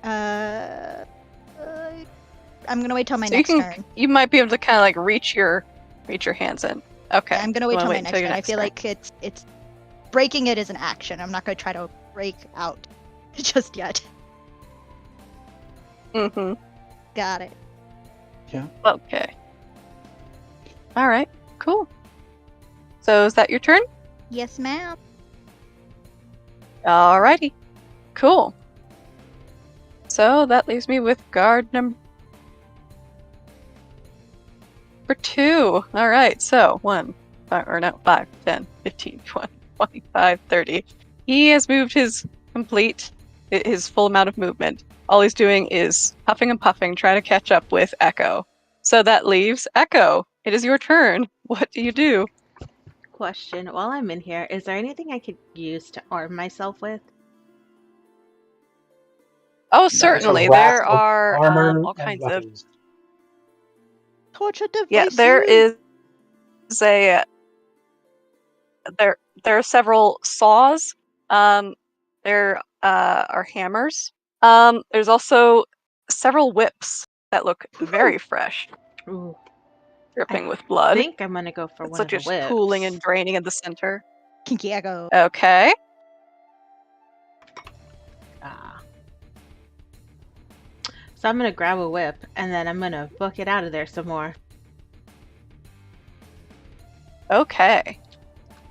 I'm gonna wait till my next turn. You might be able to kind of reach your hands in. Okay. Yeah, I'm gonna wait till my next turn. I feel like it's breaking it is an action. I'm not gonna try to break out just yet. Mm-hmm. Got it. Yeah. Okay. All right. Cool. So is that your turn? Yes, ma'am. Alrighty. Cool. So that leaves me with guard number 2. Alright, so 5, 10, 15, 20, 25, 30. He has moved his full amount of movement. All he's doing is huffing and puffing, trying to catch up with Echo. So that leaves Echo. It is your turn. What do you do? Question. While I'm in here, is there anything I could use to arm myself with? Oh, certainly. There are all kinds of... Torture devices. Yeah, there is there are several saws. There are hammers. There's also several whips that look very fresh. Ooh. Dripping with blood. I think I'm gonna go for one of the whips. Just pooling and draining in the center. Kinky Echo. Okay. So I'm gonna grab a whip and then I'm gonna book it out of there some more. Okay.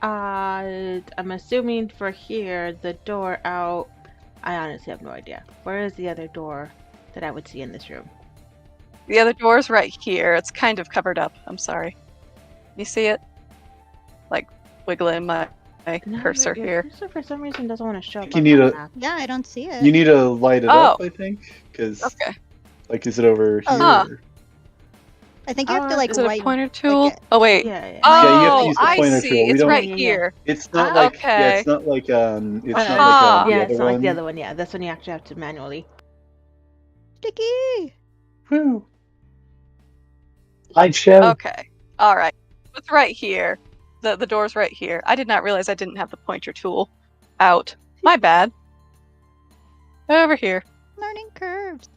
I'm assuming for here, the door out. I honestly have no idea. Where is the other door that I would see in this room? The other door's right here. It's kind of covered up. I'm sorry. You see it? Wiggling my cursor here. Cursor for some reason doesn't want to show up. Yeah, I don't see it. You need to light it up, I think, because is it over here? I think you have to is it a pointer tool? Oh wait. Yeah. Oh, you have to use the pointer I see. tool. It's right here. It's not like it's not like it's not like the other one. Yeah, this one you actually have to manually. Sticky. Woo. Light show. Okay. All right. It's right here. The door's right here. I did not realize I didn't have the pointer tool out. My bad. Over here. Learning curves.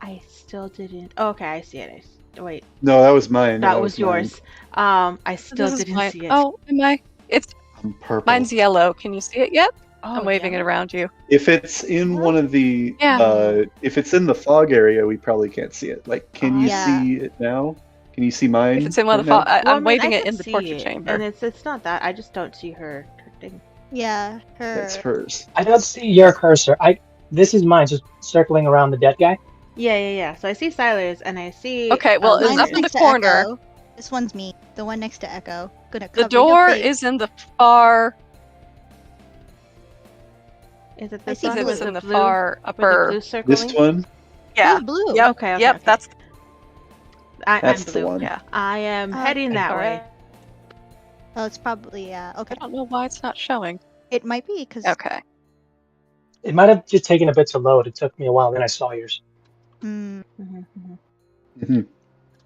I still didn't. Oh, okay, I see it. Wait. No, that was mine. That was yours. I still didn't see it. Oh, am I? It's I'm purple. Mine's yellow. Can you see it yet? I'm waving it around you. If it's in one of the, if it's in the fog area, we probably can't see it. Like, can you see it now? Can you see mine? If it's in one of the fog, I'm waving it in the torture chamber. And it's not that. I just don't see her thing. Yeah, her. That's hers. I don't see your cursor. This is mine, just circling around the dead guy. Yeah. So I see Siler's, and I see. Okay, well, it's up in the corner. Echo. This one's me. The one next to Echo. Gonna cover the door is in the far. Is it this one? It's in the far upper. This one? Yeah. Blue. Yep. Okay. Yep. That's. That's I'm the blue. one. Yeah. I am heading that way. Oh, it's probably okay. I don't know why it's not showing. It might be because. Okay. It might have just taken a bit to load. It took me a while, then I saw yours.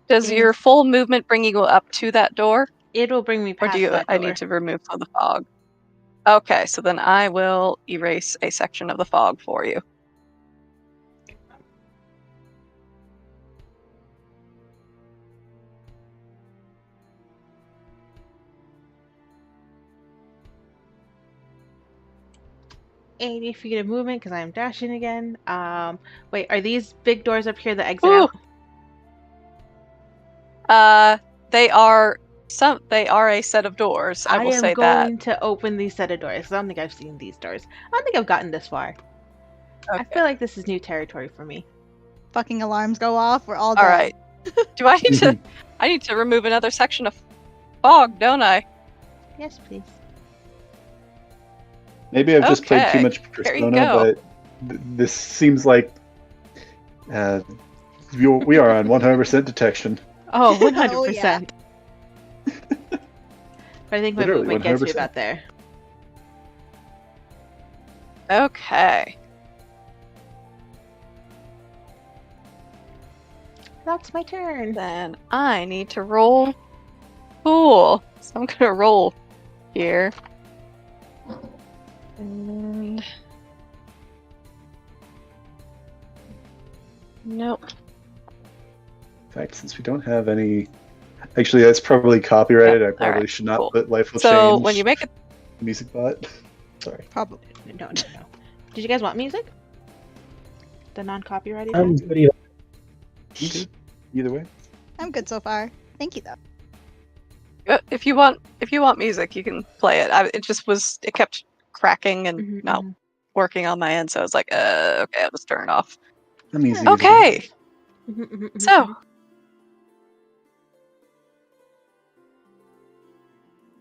Does your full movement bring you up to that door? It will bring me past that door. I need to remove some of the fog. Okay, so then I will erase a section of the fog for you. $80 feet of movement because I am dashing again. Wait, are these big doors up here the exit out? They are a set of doors. I will say that. I am going to open these set of doors. I don't think I've seen these doors. I don't think I've gotten this far. Okay. I feel like this is new territory for me. Fucking alarms go off. We're all dead. All right. Do I need to? I need to remove another section of fog, don't I? Yes, please. Maybe I've just played too much Persona, but this seems like we are on 100% detection. Oh, 100%. But I think my movement gets me about there. Okay. That's my turn. Then I need to roll. Cool. So I'm gonna roll here. And nope. In fact, since we don't have any, actually, that's probably copyrighted. I probably should not put "Life Will Change." So when you make it, music bot. Sorry. Probably no. Did you guys want music? The non-copyrighted. I'm good either way. I'm good so far. Thank you though. If you want music, you can play it. It kept cracking and not working on my end, so I was like, okay, I'll just turn it off. I'm easy. Okay. So.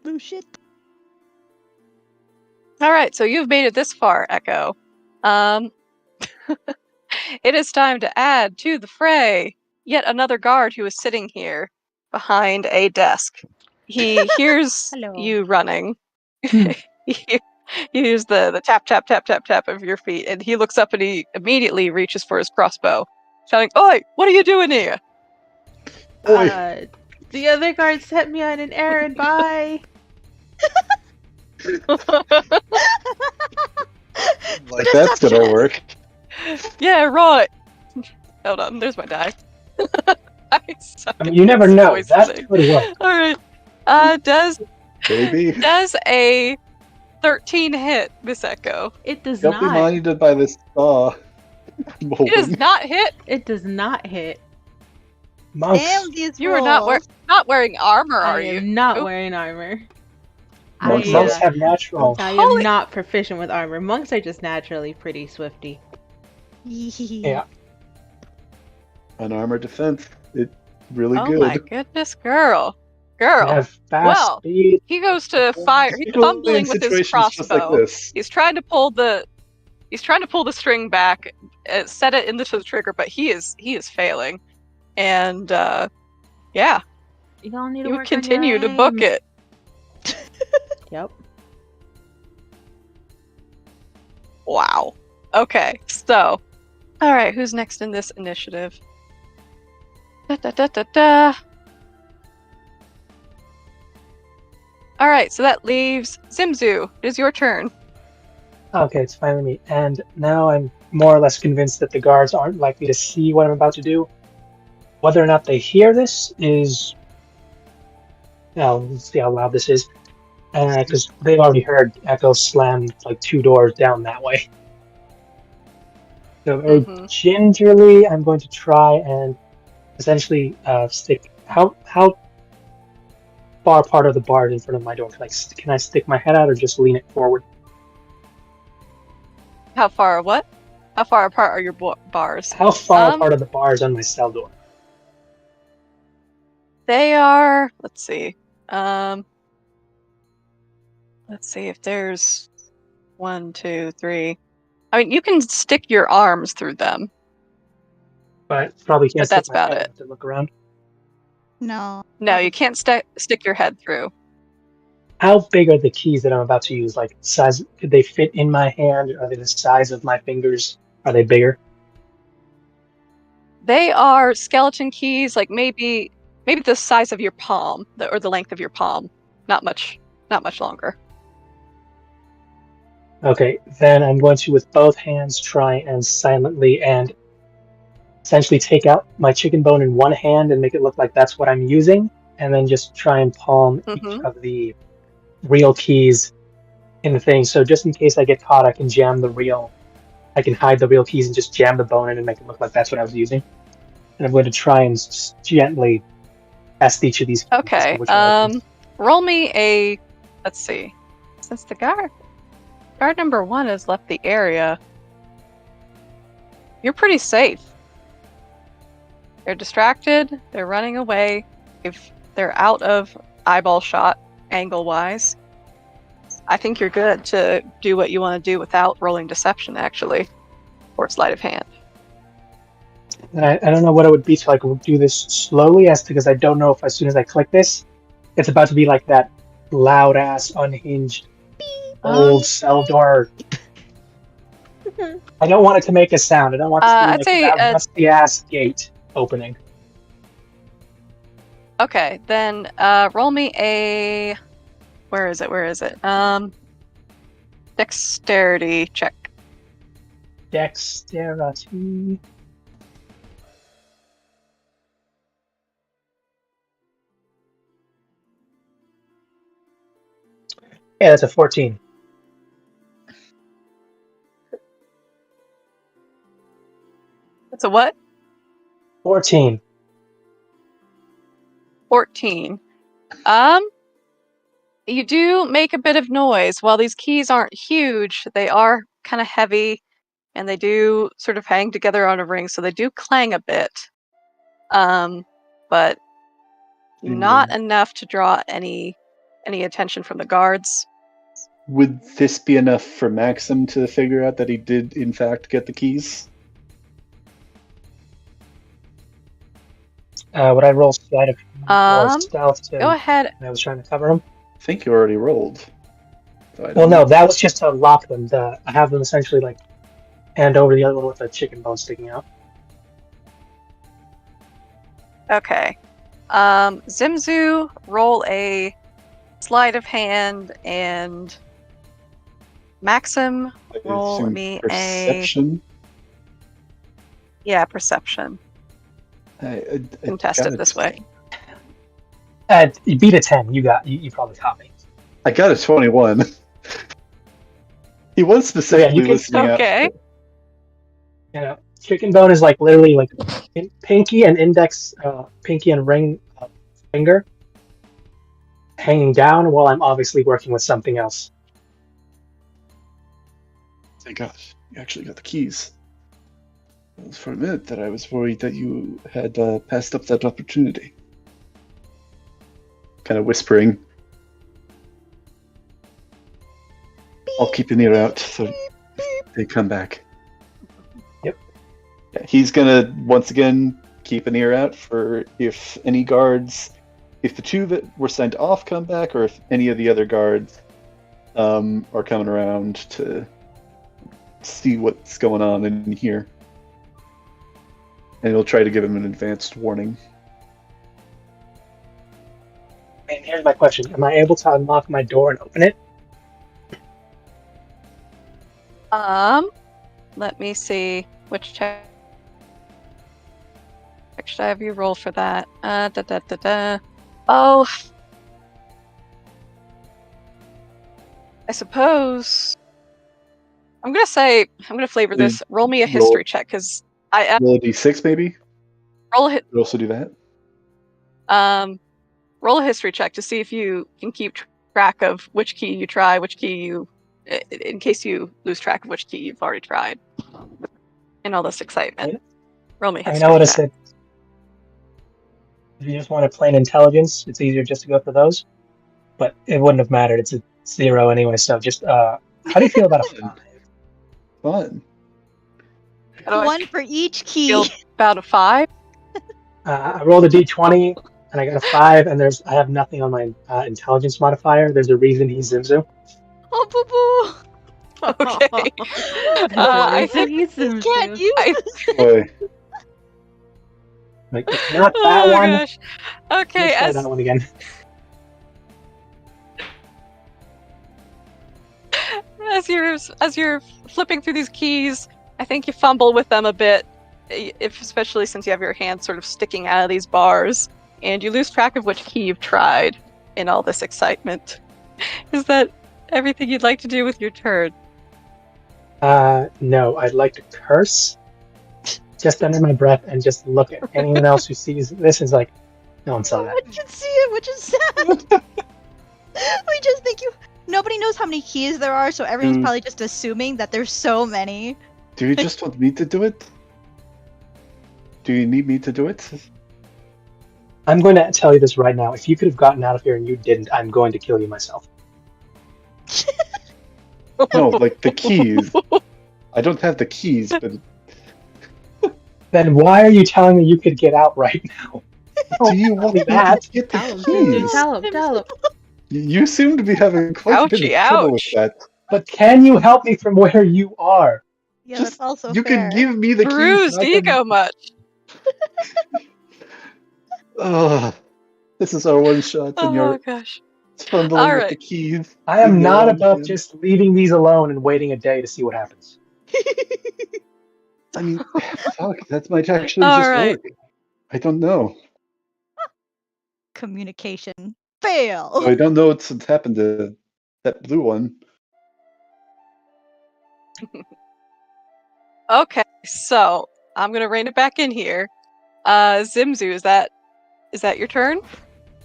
Oh shit. All right, so you've made it this far, Echo. It is time to add to the fray yet another guard who is sitting here behind a desk. He hears you running. You hears the tap, tap, tap, tap, tap of your feet, and he looks up and he immediately reaches for his crossbow, shouting, "Oi, what are you doing here?" The other guard sent me on an errand, bye! Like that's gonna work. Yeah, right. Hold on, there's my die. I mean, you never know. That could work. Alright. Does a 13 hit, Miss Echo? It does not. Don't be minded by this saw. It does not hit. It does not hit. Monks. You are not wearing armor, are you? I am not wearing armor. Monks have natural. I am not proficient with armor. Monks are just naturally pretty swifty. Yeah. Unarmored defense. It's really good. Oh my goodness, girl. Have fast speed. He goes to fire. He's fumbling with his crossbow. Like he's trying to pull the string back, set it into the trigger, but he is failing. And yeah. You all need to work continue to book it. Yep. Wow. Okay, so all right, who's next in this initiative? All right, so that leaves Zimzu. It is your turn. Okay, it's finally me. And now I'm more or less convinced that the guards aren't likely to see what I'm about to do. Whether or not they hear this is... Now, let's see how loud this is. Because they've already heard Echo slam like 2 doors down that way. So very gingerly, I'm going to try and essentially stick. How far apart are the bars in front of my door? Can I stick my head out or just lean it forward? How far? What? How far apart are your bars? How far apart are the bars on my cell door? They are. Let's see. Let's see if there's 1, 2, 3. I mean, you can stick your arms through them. But probably can't. But that's about it. To look around. No. No, you can't stick your head through. How big are the keys that I'm about to use? Like size? Could they fit in my hand? Are they the size of my fingers? Are they bigger? They are skeleton keys, like maybe the size of your palm, or the length of your palm. Not much longer. Okay, then I'm going to, with both hands, try and silently and essentially take out my chicken bone in one hand and make it look like that's what I'm using, and then just try and palm each of the real keys in the thing. So just in case I get caught, I can I can hide the real keys and just jam the bone in and make it look like that's what I was using. And I'm going to try and gently test each of these keys. Okay, roll me a, let's see, since the guard number 1 has left the area, you're pretty safe. They're distracted, they're running away. If they're out of eyeball shot, angle-wise, I think you're good to do what you want to do without rolling deception, actually, or sleight of hand. And I don't know what it would be to like do this slowly, because I don't know if as soon as I click this, it's about to be like that loud-ass, unhinged, old cell door. I don't want it to make a sound. I don't want it to be like that rusty-ass gate opening. Okay, then roll me a... Where is it? Dexterity check. Dexterity. Yeah, that's a 14. That's a what? 14. 14. You do make a bit of noise. While these keys aren't huge, they are kind of heavy, and they do sort of hang together on a ring, so they do clang a bit. But not enough to draw any attention from the guards. Would this be enough for Maxim to figure out that he did, in fact, get the keys? Would I roll sleight of hand or stealth to? Go ahead. I was trying to cover them. I think you already rolled. Well, no, that was just to lock them. I have them essentially like hand over the other one with a chicken bone sticking out. Okay. Zimzu, roll a sleight of hand, and Maxim, roll me perception? Yeah, perception. I can test it this way. You beat a 10. You probably caught me. I got a 21. He was specifically listening out. Okay. Yeah, chicken bone is like literally like pinky and index, pinky and ring finger hanging down while I'm obviously working with something else. Thank gosh, you actually got the keys. It was for a minute that I was worried that you had passed up that opportunity. Kind of whispering. I'll keep an ear out so they come back. Yep. Yeah, he's gonna once again keep an ear out for if any guards, if the 2 that were sent off come back, or if any of the other guards are coming around to see what's going on in here. And he'll try to give him an advanced warning. And here's my question. Am I able to unlock my door and open it? Let me see which check should I have you roll for that. Oh. suppose I'm gonna flavor this. Roll me a history check because I roll a d6 maybe. Roll a hit. You also do that. Roll a history check to see if you can keep track of which key you try, which key you, in case you lose track of which key you've already tried. In all this excitement, roll me a history check. I know what I said. If you just want to plain intelligence, it's easier just to go for those. But it wouldn't have mattered. It's a 0 anyway. So just how do you feel about a 5? Fun. One for each key. Feel about a 5. I rolled a d20 and I got a 5, and I have nothing on my intelligence modifier. There's a reason he's Zimzu. Oh, boo boo. Okay. I think he's can't use. Boy. Like, it's not that one. Gosh. Okay. Let's try that one again. As you're flipping through these keys, I think you fumble with them a bit, especially since you have your hand sort of sticking out of these bars, and you lose track of which key you've tried in all this excitement. Is that everything you'd like to do with your turn? No, I'd like to curse just under my breath and just look at anyone else who sees this and is like, no one saw that. I can see it, which is sad. We just think nobody knows how many keys there are, so everyone's probably just assuming that there's so many. Do you just want me to do it? Do you need me to do it? I'm going to tell you this right now. If you could have gotten out of here and you didn't, I'm going to kill you myself. No, like the keys. I don't have the keys, but... Then why are you telling me you could get out right now? Do you want me to get the keys? Tell him. You seem to be having quite a bit of trouble with that. But can you help me from where you are? Yeah, that's also you fair. can give me the keys. Bruised ego much. Oh, this is our one shot, and you're fumbling with the keys. I am not above just leaving these alone and waiting a day to see what happens. I mean, fuck, that might actually work. I don't know. Communication fail. So I don't know what's happened to that blue one. Okay, so I'm gonna rein it back in here. Zimzu, is that your turn?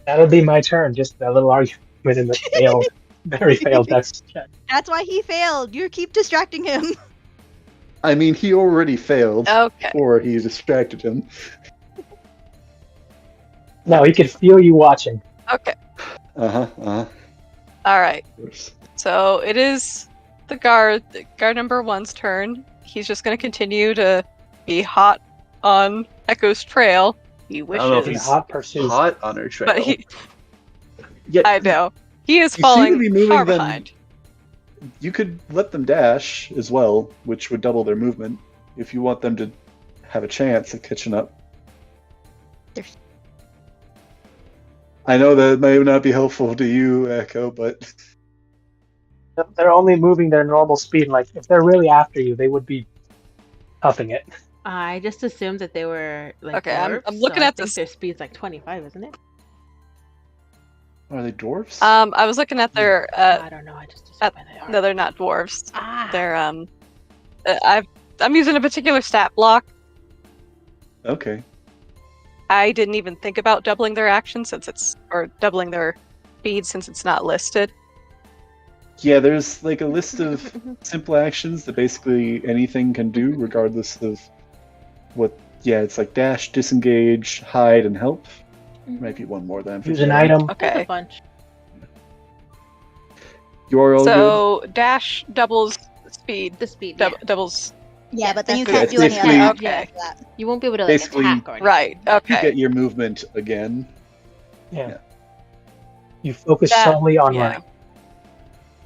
That'll be my turn. Just that little argument in the very failed dex check. That's why he failed. You keep distracting him. I mean, he already failed. Okay. Or he distracted him. No, he could feel you watching. Okay. All right. So it is the guard number 1's turn. He's just going to continue to be hot on Echo's trail. He wishes. I don't know if he's hot on her trail. But I know. He is falling far behind. You could let them dash as well, which would double their movement, if you want them to have a chance at catching up. I know that may not be helpful to you, Echo, but... They're only moving their normal speed. Like, if they're really after you, they would be huffing it. I just assumed that they were like dwarves, I'm looking at this. Their speed's like 25, isn't it? Are they dwarves? I was looking at their. I don't know. I just assumed they are. No, they're not dwarves. They're I'm using a particular stat block. Okay. I didn't even think about doubling their action or doubling their speed since it's not listed. Yeah, there's like a list of simple actions that basically anything can do, regardless of what. Yeah, it's like dash, disengage, hide, and help. Might be one more than use an item. Okay. A bunch. You're all good? Dash doubles speed. The speed. Doubles. Yeah, but then you can't do any other okay. You won't be able to basically, attack or anything. Right. Okay. You get your movement again. Yeah. You focus solely on running.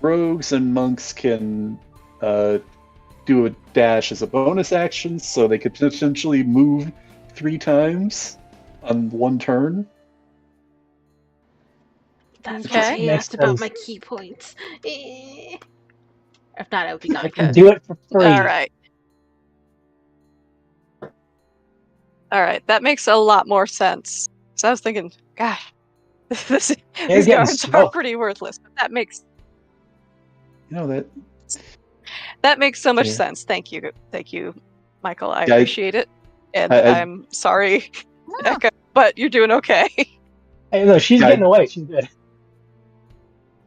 Rogues and monks can do a dash as a bonus action, so they could potentially move 3 times on one turn. That's why I asked about my key points. If not, I would be gone. I can do it for free. All right, that makes a lot more sense. So I was thinking, gosh, these guards are pretty worthless, but that makes That makes so much sense. Thank you, Michael. I appreciate it, and I'm sorry, Echo, but you're doing okay. Hey, no, she's getting away. She's good.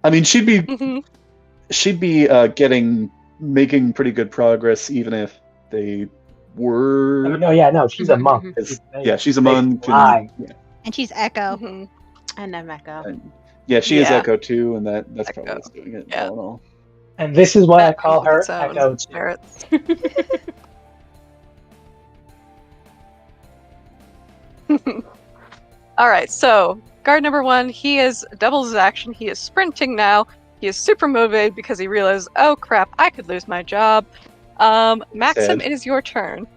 I mean, she'd be making pretty good progress, even if they were. I mean, she's a monk. She's a monk. And she's Echo. And I'm Echo. And, she is Echo too, and that's probably what's doing it all in all. And this is why I call her Echo too. All right, so guard number 1, he is doubles his action. He is sprinting now. He is super motivated because he realizes, oh crap, I could lose my job. Maxim, it is your turn.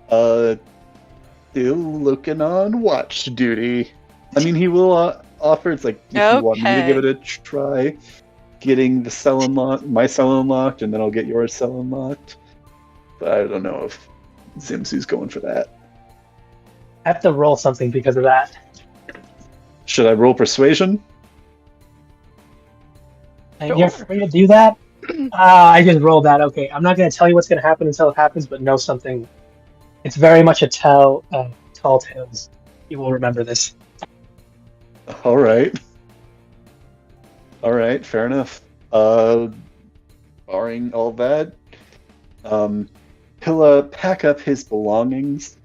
Still looking on watch duty. I mean, he will offer. It's like, if you want me to give it a try, getting the cell unlocked, my cell unlocked, and then I'll get your cell unlocked. But I don't know if Zimzu's going for that. I have to roll something because of that. Should I roll persuasion? And you're free to do that? I just rolled that. Okay, I'm not going to tell you what's going to happen until it happens, but know something. It's very much a tall tales. You will remember this. All right, fair enough. Barring all that, he'll pack up his belongings,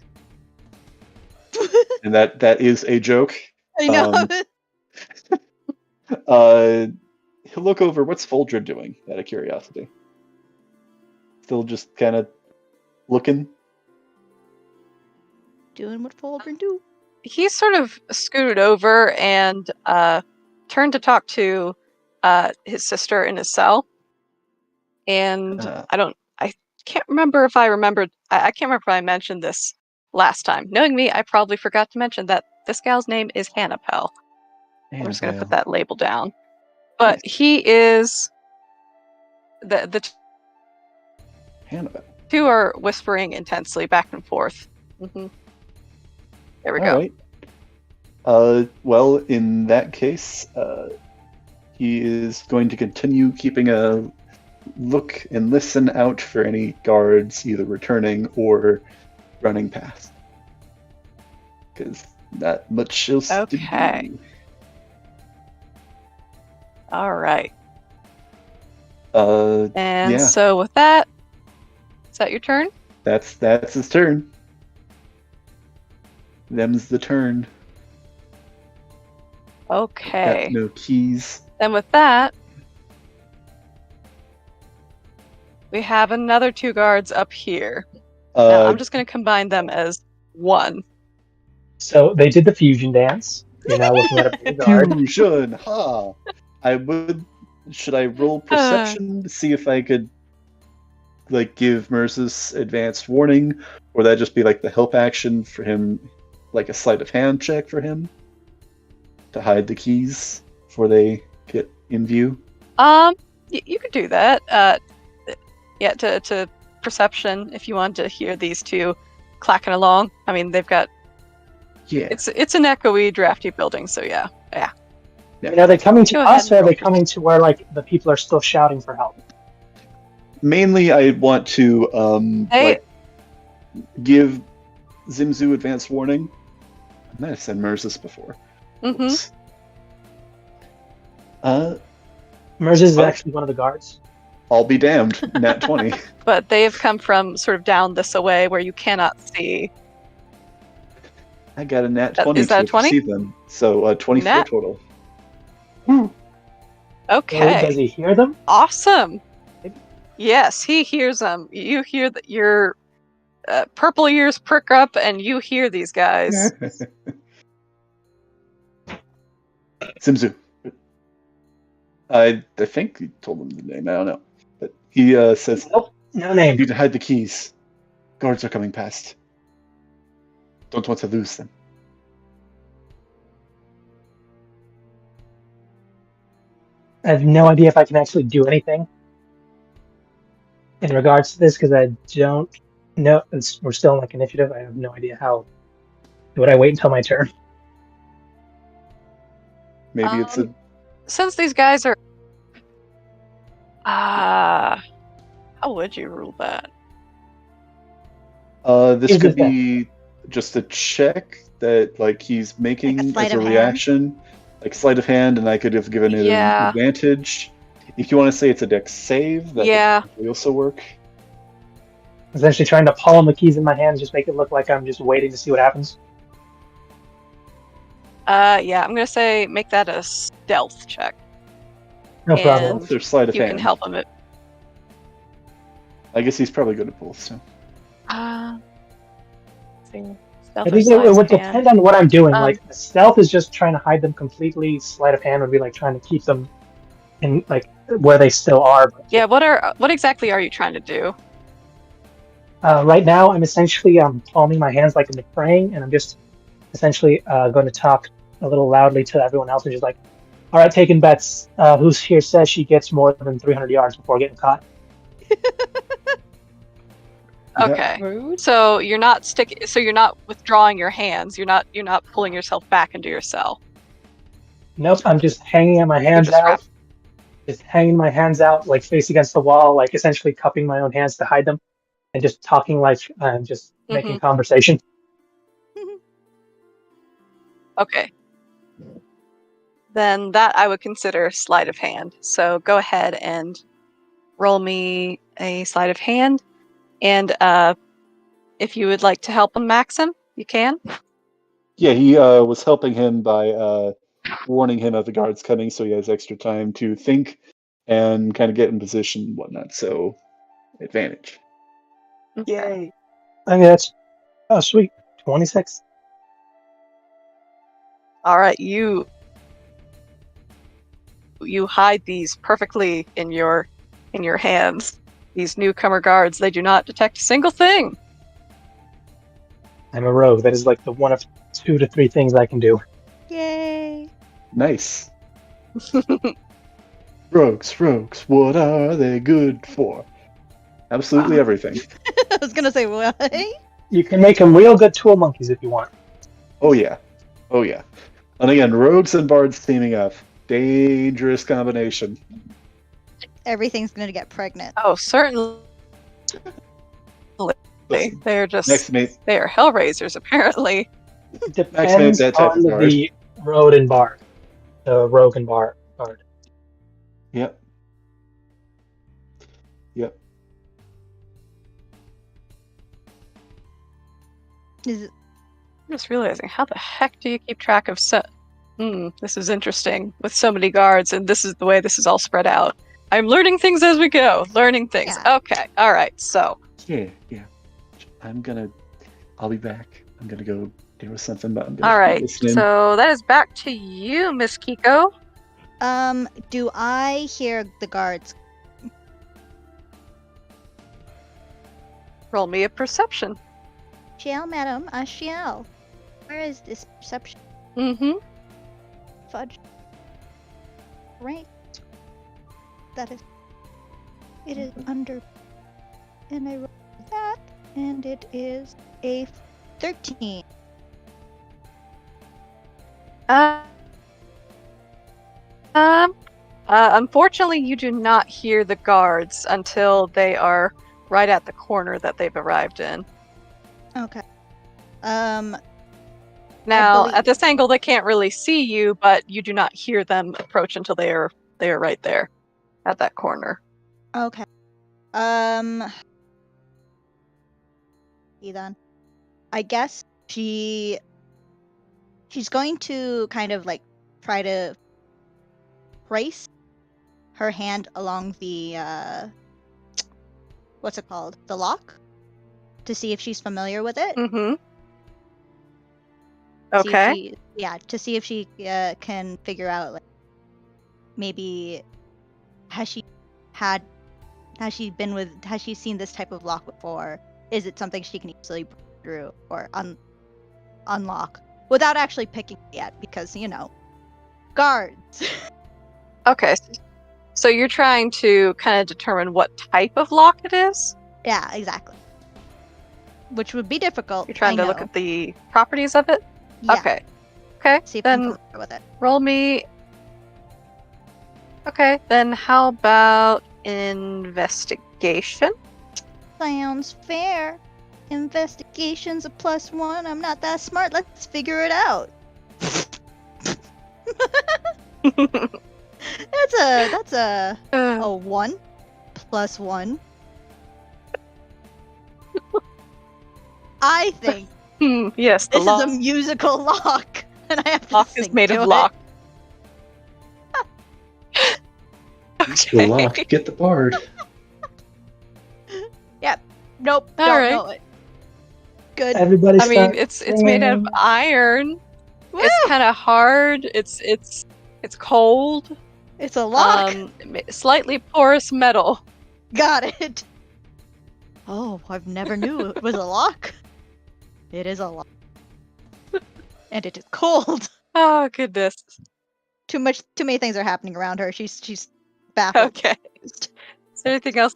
and that is a joke. I know. He'll look over. What's Folger doing? Out of curiosity. Still just kind of looking. Doing what Folger do. He's sort of scooted over and turned to talk to his sister in his cell. And I can't remember if I can't remember if I mentioned this last time. Knowing me, I probably forgot to mention that this gal's name is Hannah Pell. I'm just going to put that label down. But he is the two are whispering intensely back and forth. Mm-hmm. There we go. Right. Well, in that case, he is going to continue keeping a look and listen out for any guards either returning or running past. Because not much else to do. All right. So with that, is that your turn? That's his turn. Them's the turn. Okay. Got no keys. And with that, we have another 2 guards up here. Now, I'm just going to combine them as 1. So they did the fusion dance. You're now looking at a guard. Fusion, ha! Should I roll perception to see if I could, give Merzus advanced warning, or that just be the help action for him, a sleight of hand check for him to hide the keys before they get in view? You could do that. To perception if you want to hear these 2 clacking along. I mean, they've got. Yeah. It's an echoey, drafty building, so yeah. Are they coming to us, or are they coming to where the people are still shouting for help? Mainly, I want to give Zimzu advanced warning. I might have said Merzus before. Mm-hmm. Merzus is actually one of the guards. I'll be damned. Nat 20. But they have come from sort of down this away where you cannot see. I got a nat 20 is that 20? See them. So 24 total. Okay. Does he hear them? Awesome. Yes, he hears them. You hear that your purple ears prick up, and you hear these guys. Zimzu. I think he told them the name. I don't know, but he says, "Nope, no name. You need to hide the keys. Guards are coming past. Don't want to lose them." I have no idea if I can actually do anything in regards to this because I don't know. We're still in initiative. I have no idea how. Would I wait until my turn? Maybe it's since these guys are How would you rule that? This could be just a check that like he's making like as a reaction, like sleight of hand, and I could have given it an advantage. If you want to say it's a dex save, that could also work. Essentially trying to palm the keys in my hand, just make it look like I'm just waiting to see what happens. Yeah, I'm gonna say make that a stealth check. No problem. Stealth or sleight of hand? You can help him. I guess he's probably good at both. So. I think it would depend on what I'm doing. Like stealth is just trying to hide them completely. Sleight of hand would be like trying to keep them in like where they still are. Yeah. What exactly are you trying to do? Right now, I'm essentially palming my hands like I'm praying, and I'm just essentially going to talk a little loudly to everyone else and just like, all right, taking bets. Who's here says she gets more than 300 yards before getting caught? Okay. Rude. So you're not So you're not withdrawing your hands. You're not pulling yourself back into your cell. Nope. I'm just hanging my hands out. Just hanging my hands out, like face against the wall, like essentially cupping my own hands to hide them, and just talking like I'm just making conversation. Okay. Then that I would consider sleight of hand. So go ahead and roll me a sleight of hand. And if you would like to help him, Maxim, you can. Yeah, he was helping him by warning him of the guards coming, so he has extra time to think and kind of get in position and whatnot. So, advantage. Yay. I think that's sweet. 26. All right, you hide these perfectly in your hands. These newcomer guards, they do not detect a single thing. I'm a rogue. That is like the one of 2 to 3 things I can do. Yay! Nice. Rogues, what are they good for? Absolutely everything. I was gonna say what? You can make them real good tool monkeys if you want. Oh yeah. And again, rogues and bards teaming up. Dangerous combination. Everything's gonna get pregnant. Oh, certainly. They're just they are hellraisers, apparently. Depends on the road and bard. The rogue and bard. Yep. I'm just realizing, how the heck do you keep track of this is interesting. With so many guards, and this is the way this is all spread out. I'm learning things as we go. Learning things. Yeah. Okay. All right. So. Yeah. I'll be back. I'm gonna go deal with something. But I'm all right. So that is back to you, Miss Kiko. Do I hear the guards? Roll me a perception. Shall, madam, I shall. Where is this perception? Fudge. Right. That is. It is under. And I roll that, and it is a 13. Unfortunately, you do not hear the guards until they are right at the corner that they've arrived in. Okay. Now, at this angle, they can't really see you, but you do not hear them approach until they are right there at that corner. Okay. Then I guess she's going to kind of like try to place her hand along the what's it called? The lock, to see if she's familiar with it. Okay. To see if she can figure out, like, maybe has she seen this type of lock before? Is it something she can easily break through or unlock without actually picking it yet? Because, guards. Okay. So you're trying to kind of determine what type of lock it is? Yeah, exactly. Which would be difficult. You're trying to look at the properties of it? Yeah. Okay. See if then I'm familiar with it. Roll me. Okay, then how about investigation. Sounds fair. Investigation's a +1. I'm not that smart. Let's figure it out. That's a 1 +1. I think yes, this is a musical lock, and I have to lock sing is made to of lock. Okay. Lock, get the bard. Yep. Nope. All don't right. know it. Good. Everybody. I mean, it's made out of iron. Woo! It's kind of hard. It's cold. It's a lock. Slightly porous metal. Got it. Oh, I've never knew it was a lock. It is a lock. And it is cold. Oh goodness. Too many things are happening around her. She's baffled. Okay. Is there anything else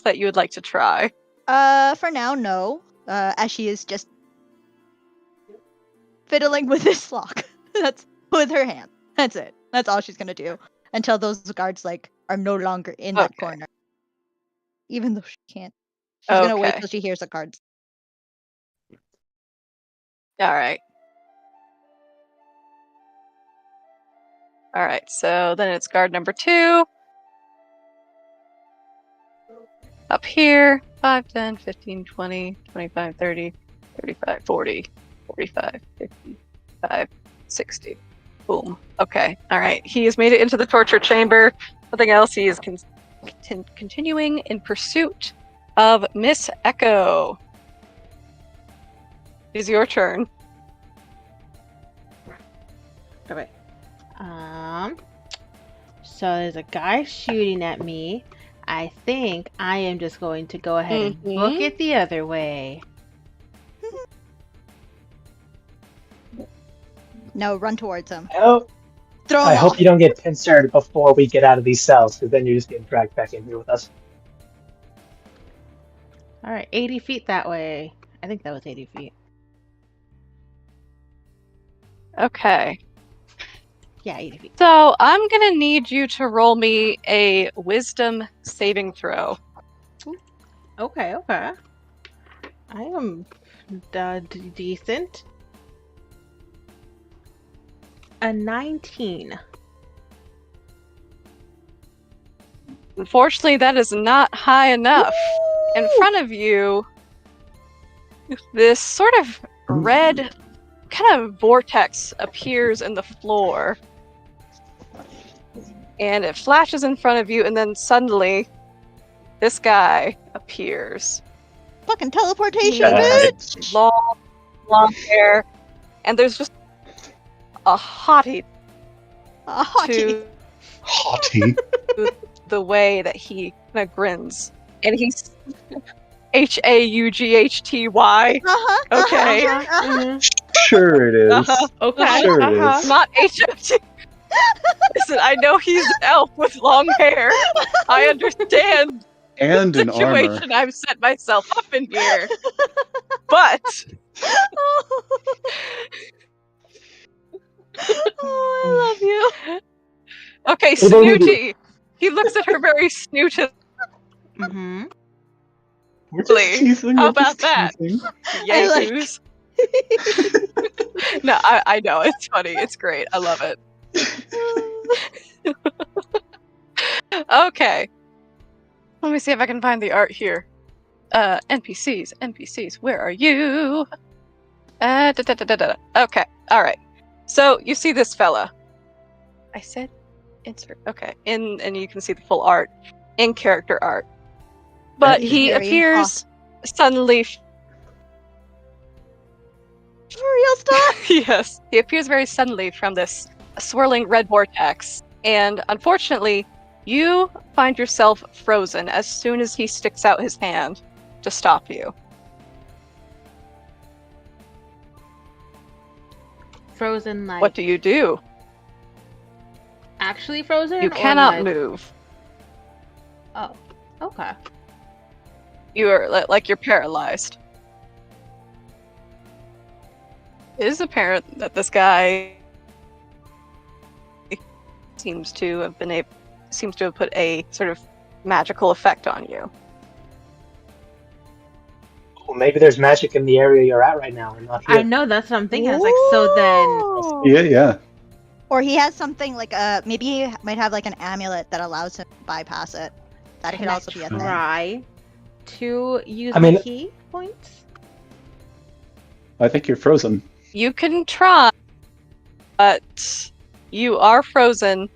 that you would like to try? For now, no. As she is just fiddling with this lock. That's with her hand. That's it. That's all she's gonna do until those guards are no longer in that corner. Even though she can't, she's gonna wait till she hears the guards. All right. All right. So then it's guard number 2. Up here, 5, 10, 15, 20, 25, 30, 35, 40, 45, 55, 60. Boom. Okay. All right. He has made it into the torture chamber. Nothing else. He is continuing in pursuit of Miss Echo. It is your turn. Okay. So there's a guy shooting at me. I think I am just going to go ahead and book it the other way. No, run towards him. I hope you don't get pincered before we get out of these cells, because then you're just getting dragged back in here with us. Alright, 80 feet that way. I think that was 80 feet. Okay. Yeah, 80 feet. So I'm going to need you to roll me a wisdom saving throw. Okay. I am decent. A 19. Unfortunately, that is not high enough. Woo! In front of you, this sort of red kind of vortex appears in the floor. And it flashes in front of you, and then suddenly, this guy appears. Fucking teleportation, bitch! Long hair. And there's just a hottie. A hottie. Hottie. The way that he kind of grins. And he's Haughty. Okay. Sure it is. Okay. Sure it is. Not HOT. Listen, I know he's an elf with long hair. I understand And the in armor. situation I've set myself up in here. But Oh, I love you. okay, Snooty. He looks at her very snootily. Mm-hmm. We're just teasing, How we're about just that? teasing. Yankees. No, I know. It's funny. It's great. I love it. Okay. Let me see if I can find the art here. NPCs, where are you? Okay, alright. So, you see this fella. I said insert. Okay, and you can see the full art. In character art. But he appears suddenly... Ariel, stop! Yes, he appears very suddenly from this swirling red vortex. And unfortunately, you find yourself frozen as soon as he sticks out his hand to stop you. Frozen, like... What do you do? Actually frozen? You cannot move. Oh, okay. You are like you're paralyzed. It is apparent that this guy seems to have been able seems to have put a sort of magical effect on you. Well, maybe there's magic in the area you're at right now and not here. I know, that's what I'm thinking. I was like, so then... Yeah. Or he has something like maybe he might have like an amulet that allows him to bypass it. That could also be a thing. Try to use the key points? I think you're frozen. You can try, but you are frozen.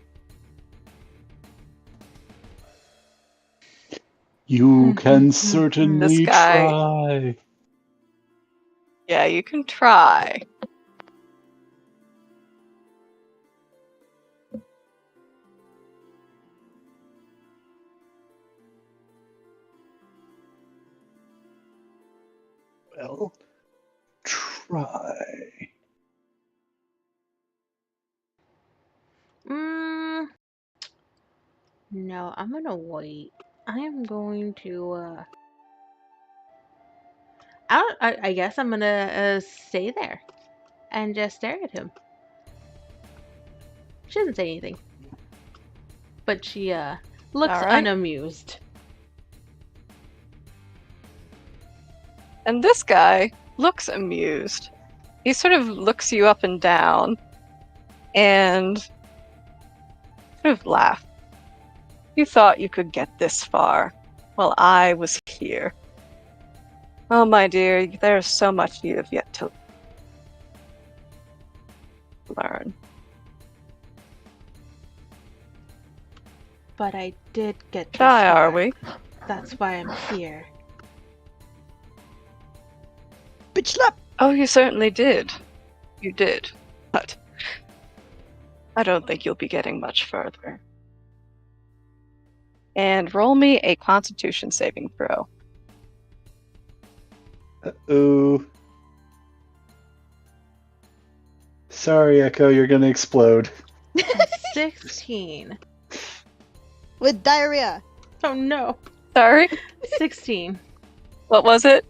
You can certainly try. Yeah, you can try. Well, try. No, I'm gonna wait. I am going to, I guess I'm gonna stay there and just stare at him. She doesn't say anything, but she looks unamused. And this guy looks amused. He sort of looks you up and down and sort of laughs. You thought you could get this far. Well, I was here. Oh, my dear, there's so much you have yet to learn. But I did get this Shy, far. are we? That's why I'm here. Bitch slap! Oh, you certainly did. You did. But I don't think you'll be getting much further. And roll me a Constitution saving throw. Uh-oh. Sorry, Echo, you're gonna explode. 16. With diarrhea. Oh no. Sorry? 16. What was it?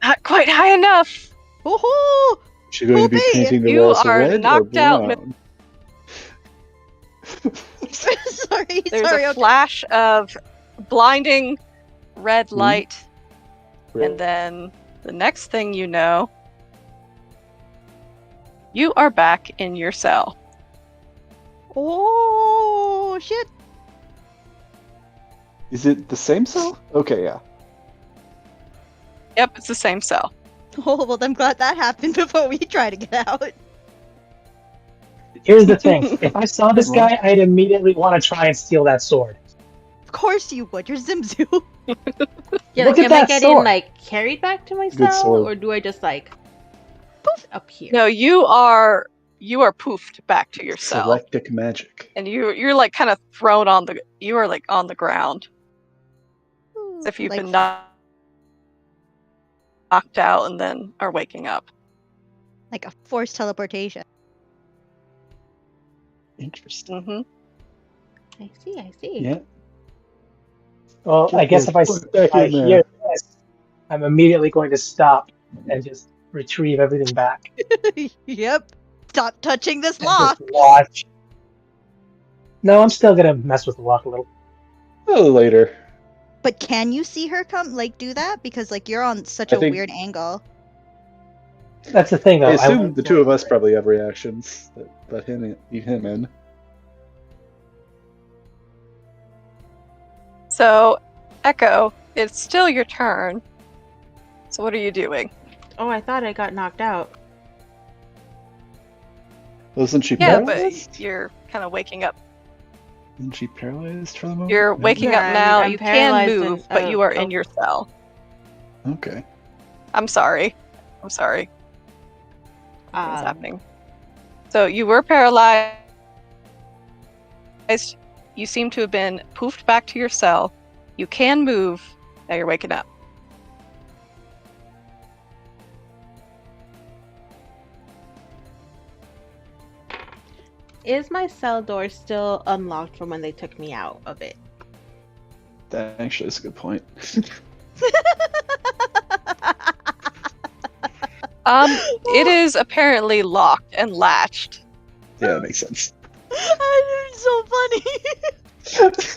Not quite high enough. Woohoo! Is she going to be painting the You walls are red knocked or out. brown? sorry. There's a flash of blinding red light, Red. and then the next thing you know, you are back in your cell. Oh shit! Is it the same cell? Okay, yeah. Yep, it's the same cell. Oh well, I'm glad that happened before we try to get out. Here's the thing. If I saw this guy, I'd immediately want to try and steal that sword. Of course you would. You're Zimzu. Yeah, Look like, at am I that getting sword. like carried back to my Good cell, sword. or do I just like poof up here? No, you are poofed back to your cell. Selectic magic. And you're like kind of thrown on the ground. As if you've been knocked out and then are waking up. Like a forced teleportation. Interesting. Mm-hmm. I see. Yeah. Well, I guess if I hear this, I'm immediately going to stop and just retrieve everything back. Yep. Stop touching this And lock. just watch. No, I'm still gonna mess with the lock a little. A little later. But can you see her do that? Because you're on such I a think- weird angle. That's the thing, though. I assume won't- the two of us probably have reactions that let him in. So, Echo, it's still your turn. So what are you doing? Oh, I thought I got knocked out. Wasn't she Yeah, paralyzed? but you're kind of waking up. Isn't she paralyzed for the moment? You're waking Yeah, up now. I'm You can paralyzed move, and- but you are in your cell. Okay. I'm sorry. What's happening? So you were paralyzed. You seem to have been poofed back to your cell. You can move. Now you're waking up. Is my cell door still unlocked from when they took me out of it? That actually is a good point. It is apparently locked and latched. Yeah, that makes sense. So funny.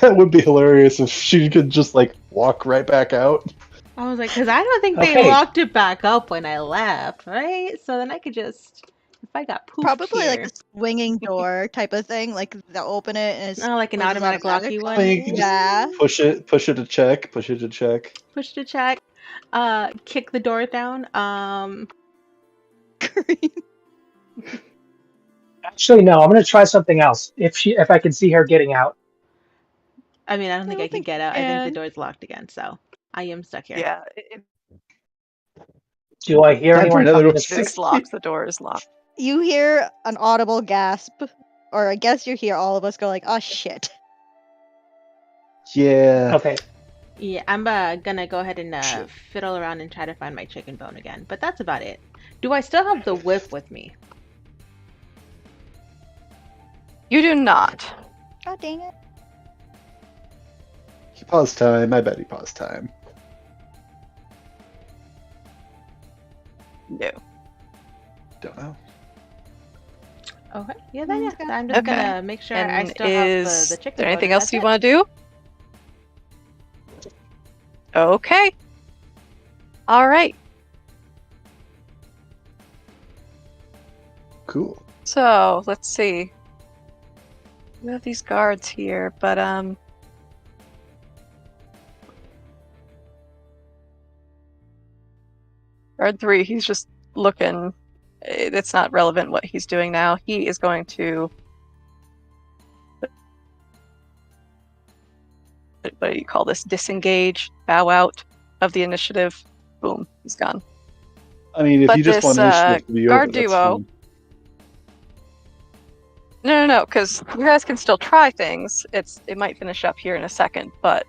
That would be hilarious if she could just like walk right back out. I was like, because I don't think they locked it back up when I left, right? So then I could just, if I got poofed probably here. like a swinging door type of thing, like they'll open it and it's like an automatic locky one. Yeah. Push it to check. Push to check. Kick the door down. Actually, no. I'm gonna try something else. If I can see her getting out. I mean, I don't think I can get out. I think the door's locked again, so I am stuck here. Yeah. Do I hear anyone coming? This locks. The door is locked. You hear an audible gasp, or I guess you hear all of us go like, "Oh shit." Yeah. Okay. Yeah, I'm gonna go ahead and fiddle around and try to find my chicken bone again, but that's about it. Do I still have the whip with me? You do not. God dang it. He paused time. I bet he paused time. No. Don't know. Okay. Yeah, then yeah. I'm just gonna make sure I still have the chicken. Is there anything else you want to do? Okay. All right. Cool. So let's see. We have these guards here, but guard 3, he's just looking. It's not relevant what he's doing now. He is going to. What do you call this? Disengage, bow out of the initiative. Boom, he's gone. I mean, if you just want initiative to be guard over, duo. No, because you guys can still try things. It might finish up here in a second, but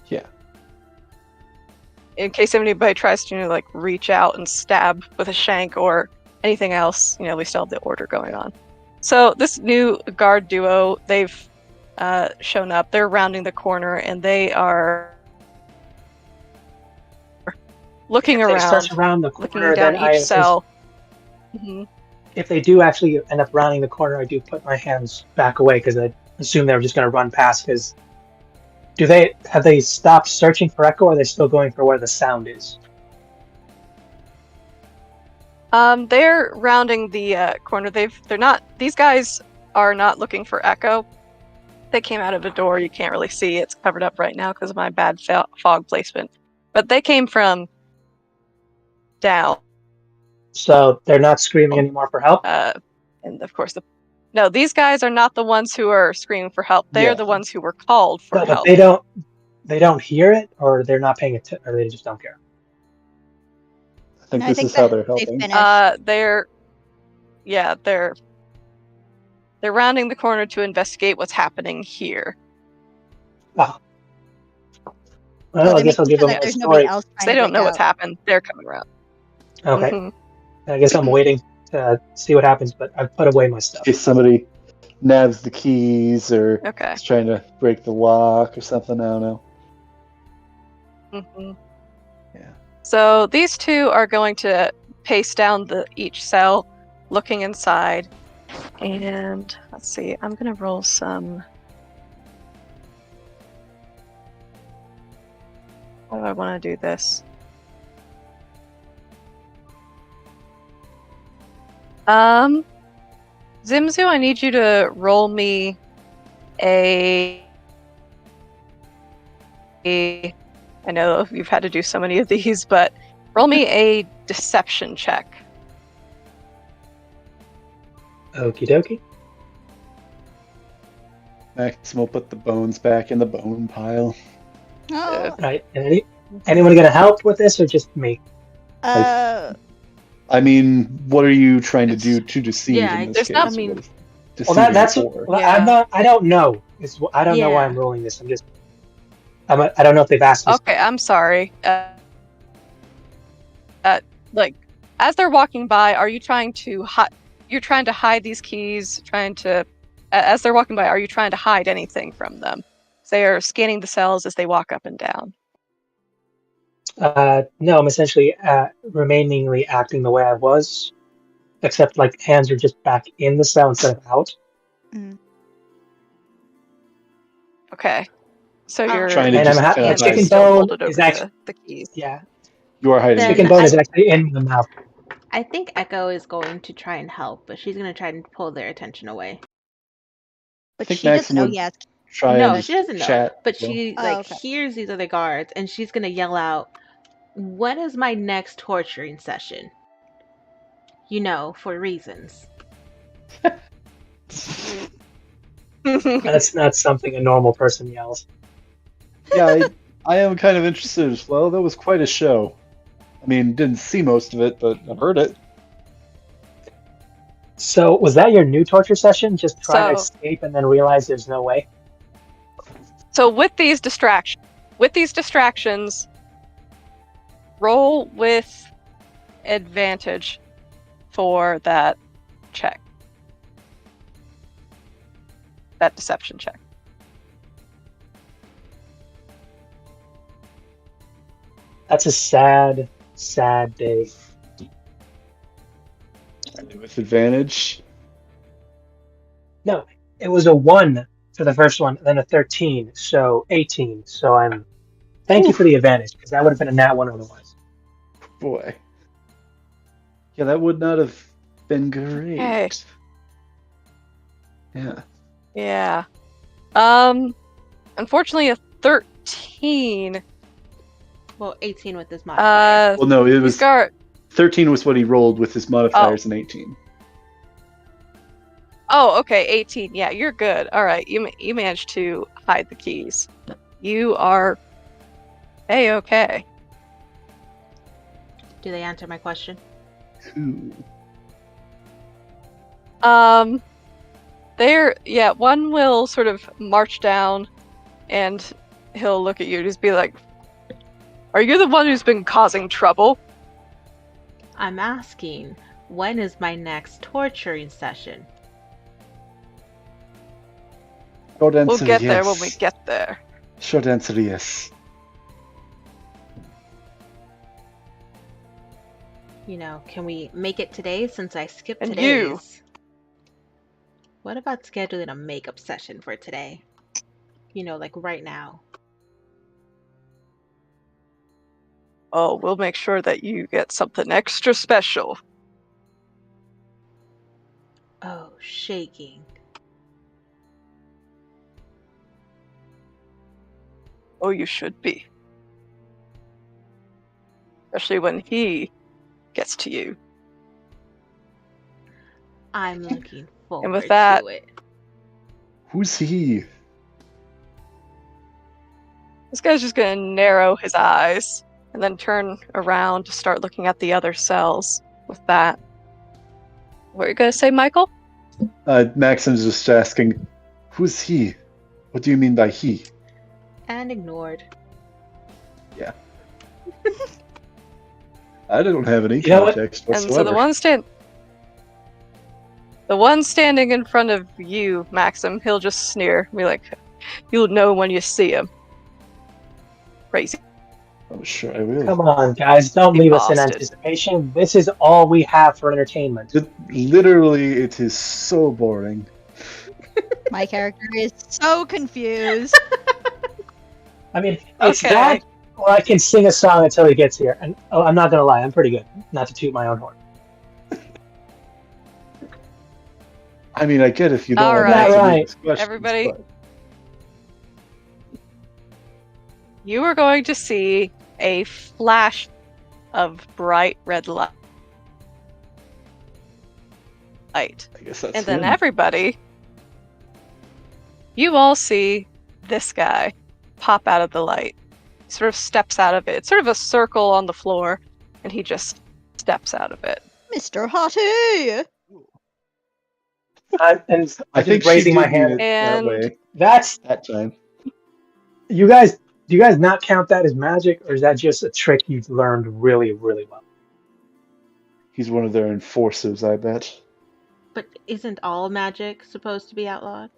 yeah. In case anybody tries to like reach out and stab with a shank or anything else, we still have the order going on. So this new guard duo, they've shown up. They're rounding the corner and they are looking around the corner, looking down each cell. If they do actually end up rounding the corner, I do put my hands back away because I assume they're just going to run past. Because have they stopped searching for echo, or are they still going for where the sound is? They're rounding the corner. These guys are not looking for echo. They came out of a door you can't really see. It's covered up right now because of my bad fog placement. But they came from down. So they're not screaming anymore for help? And of course, no, these guys are not the ones who are screaming for help. They're the ones who were called for help. But they don't hear it, or they're not paying attention, or they just don't care? I think this is how they're helping. They're rounding the corner to investigate what's happening here. Oh. Well, I guess I'll give them a story. They don't know what's happened. They're coming around. Okay. I guess I'm waiting to see what happens, but I've put away my stuff. If somebody nabs the keys or is trying to break the lock or something, I don't know. Yeah. So these two are going to pace down each cell, looking inside. And let's see, I'm going to roll some... How do I want to do this? Zimzu, I need you to roll me I know you've had to do so many of these, but roll me a deception check. Okie dokie. Max will put the bones back in the bone pile. Oh. All right. Anyone going to help with this, or just me? I mean, what are you trying to do to deceive in this case? I mean, I don't know. I don't know why I'm rolling this. I don't know if they've asked me. Okay, I'm sorry. Like, as they're walking by, are you trying to hide these keys? As they're walking by, are you trying to hide anything from them? They are scanning the cells as they walk up and down. No, I'm essentially remainingly acting the way I was, except like hands are just back in the cell instead of out. Mm. Okay. So you're trying to just kind of chicken bone bone is over actually the keys. Yeah. You are hiding. Chicken bone is actually in the mouth. I think Echo is going to try and help, but she's going to try and pull their attention away. But think she doesn't know would yet. try No, and she doesn't know. chat. But she okay. hears these other guards, and she's going to yell out, "When is my next torturing session?" You know, for reasons. That's not something a normal person yells. Yeah, I am kind of interested as well. That was quite a show. I mean, didn't see most of it, but I heard it. So, was that your new torture session? Just try to escape and then realize there's no way? So with these distractions, roll with advantage for that check. That deception check. That's a sad, sad day. With advantage? No, it was a 1 for the first one, then a 13, so 18. So thank you for the advantage, because that would have been a nat 1 otherwise. Boy. Yeah, that would not have been great. Okay. Yeah. Yeah. Unfortunately a 13. Well, 18 with this modifier. Well, no, it was 13 was what he rolled with his modifiers and 18. Oh, okay, 18. Yeah, you're good. All right, you managed to hide the keys. You are A-okay. Do they answer my question? Ooh. One will sort of march down and he'll look at you and just be like, "Are you the one who's been causing trouble?" I'm asking, when is my next torturing session? Short answer, we'll get yes. there when we get there. Short answer, yes. You know, can we make it today since I skipped And today's? you. What about scheduling a makeup session for today? You know, like right now. Oh, we'll make sure that you get something extra special. Oh, shaking. Oh, you should be. Especially when he gets to you. I'm looking forward and with that, to it. Who's he? This guy's just gonna narrow his eyes and then turn around to start looking at the other cells with that. What are you gonna say, Michael? Maxim's just asking, who's he? What do you mean by he? And ignored. Yeah. I don't have any context whatsoever. And so the one standing in front of you, Maxim, he'll just sneer, be like, "You'll know when you see him." Crazy. I'm sure I will. Come on, guys, don't leave us in anticipation. This is all we have for entertainment. Literally, it is so boring. My character is so confused. I mean, it's that, or I can sing a song until he gets here. And I'm not gonna lie, I'm pretty good. Not to toot my own horn. I mean, I get if you don't. All right, everybody. But... You are going to see a flash of bright red light. I guess that's and then him. everybody, you all see this guy pop out of the light. Sort of steps out of it. It's sort of a circle on the floor, and he just steps out of it. Mr. Hottie! And I think raising my hand and that way. That's that time. Do you guys not count that as magic, or is that just a trick you've learned really, really well? He's one of their enforcers, I bet. But isn't all magic supposed to be outlawed?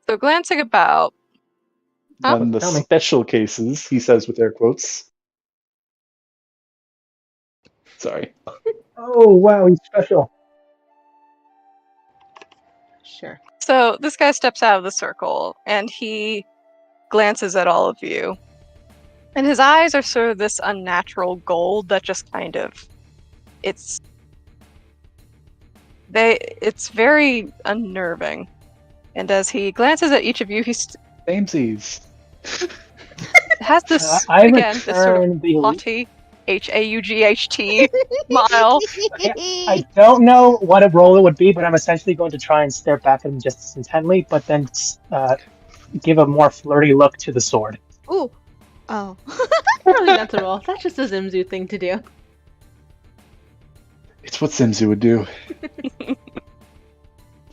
So glancing about. On the special cases, he says with air quotes. Sorry. Oh, wow, he's special. Sure. So this guy steps out of the circle, and he glances at all of you. And his eyes are sort of this unnatural gold that just kind of... It's very unnerving. And as he glances at each of you, he's... Samesies. has this, this sort of haughty, H-A-U-G-H-T smile. I don't know what a roll it would be, but I'm essentially going to try and stare back at him just as intently, but then give a more flirty look to the sword. Ooh. Oh. Really not a roll. That's just a Zimzu thing to do. It's what Zimzu would do.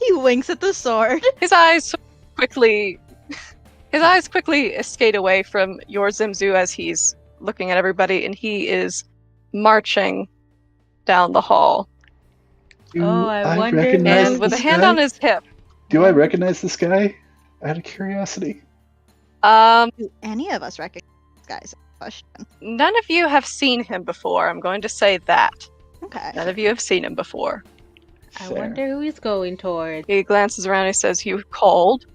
He winks at the sword. His eyes quickly skate away from your Zimzu as he's looking at everybody, and he is marching down the hall. I wonder. And with a hand on his hip. Do I recognize this guy? Out of curiosity. Do any of us recognize this guy's question? None of you have seen him before. I'm going to say that. Okay. None of you have seen him before. I wonder who he's going towards. He glances around and he says, "You called?"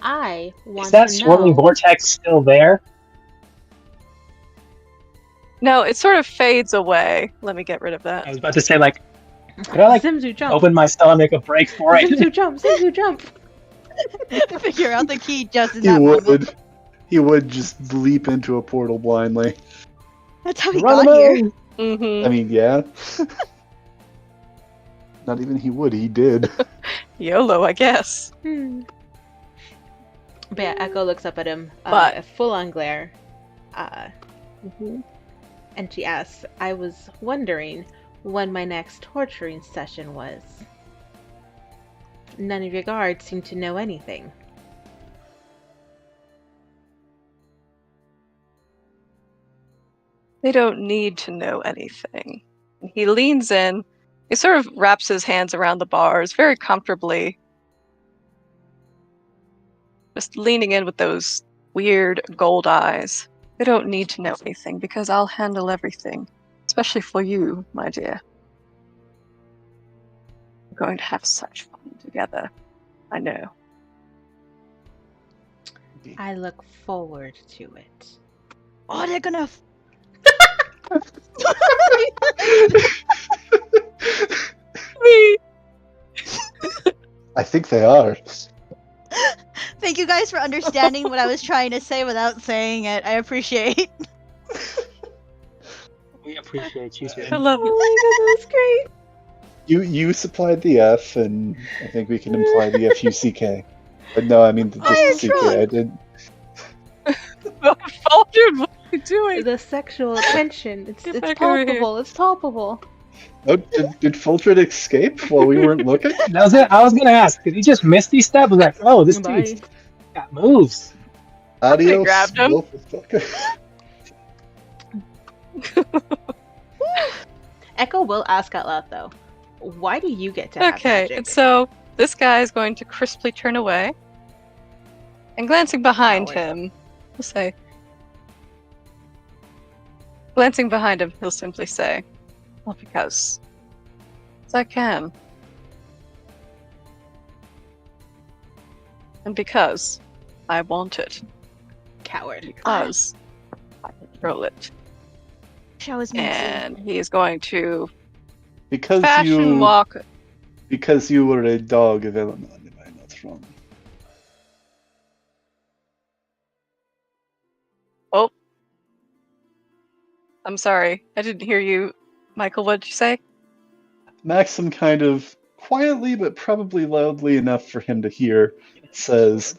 I want Is that to swirling know. vortex still there? No, it sort of fades away. Let me get rid of that. I was about to say, like, could I, like, Zimzu jump. open my cell and make a break for it? Zimzu jump. Zimzu jump. Figure out the key just in that moment. He would just leap into a portal blindly. That's how he got here. Mm-hmm. I mean, yeah. Not even he would, he did. YOLO, I guess. But yeah, Echo looks up at him, But- a full-on glare. Mm-hmm. And she asks, I was wondering when my next torturing session was. None of your guards seem to know anything. They don't need to know anything. He leans in. He sort of wraps his hands around the bars very comfortably. Just leaning in with those weird gold eyes. They don't need to know anything because I'll handle everything. Especially for you, my dear. We're going to have such fun together. I know. I look forward to it. Oh, they're gonna... I think they are. Thank you guys for understanding what I was trying to say without saying it. I appreciate. We appreciate you too. I love it. Oh my god, that was great. You supplied the F, and I think we can imply the F-U-C-K. But no, I mean just the C-K. I did. Faltered, what are you doing? The sexual tension. It's back over here. palpable. It's palpable. Oh, did Fultred escape while we weren't looking? That was it. I was gonna ask, did he just misty step? I was like, oh, this Bye. dude's got moves. Adios, grabbed him. motherfucker. Echo will ask out loud though. Why do you get to have Okay, magic? and so this guy is going to crisply turn away. And glancing behind him, he'll say... Glancing behind him, he'll simply say, well, because I can. And because I want it. Coward. Because I control it. Show us me. And he is going to Because fashion walk. Because you were a dog of Elamon, if I'm not wrong. Oh. I'm sorry. I didn't hear you. Michael, what did you say? Maxim kind of quietly, but probably loudly enough for him to hear, says,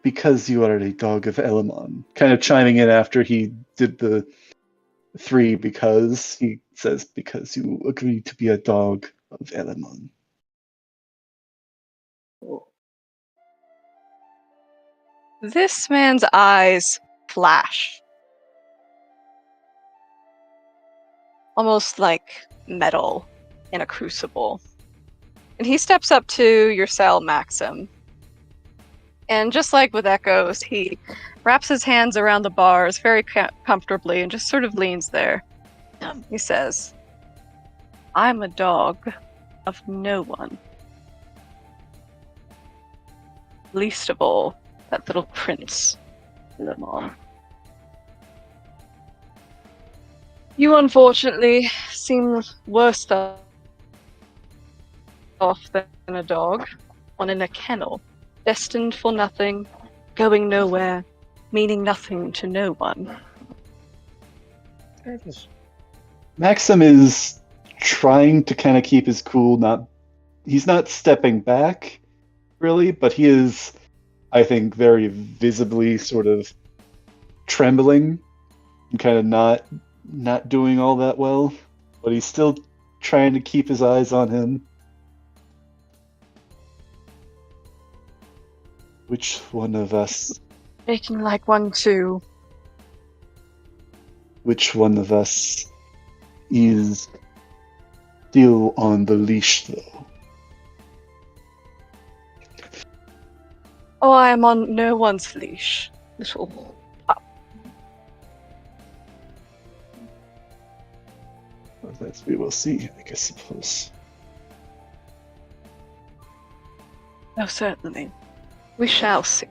because you are a dog of Elamon. Kind of chiming in after he did the 3 because. He says, because you agreed to be a dog of Elamon. This man's eyes flash. Almost like metal in a crucible. And he steps up to your cell, Maxim. And just like with Echoes, he wraps his hands around the bars very comfortably and just sort of leans there. He says, I'm a dog of no one. Least of all, that little prince, Lemon. You unfortunately seem worse off than a dog, one in a kennel, destined for nothing, going nowhere, meaning nothing to no one. Maxim is trying to kind of keep his cool. He's not stepping back, really, but he is, I think, very visibly sort of trembling and kind of not doing all that well. But he's still trying to keep his eyes on him. Which one of us? Making like one too. Which one of us is still on the leash, though? Oh, I am on no one's leash, little pup. Well, that we will see, I suppose. Oh, certainly. We shall see.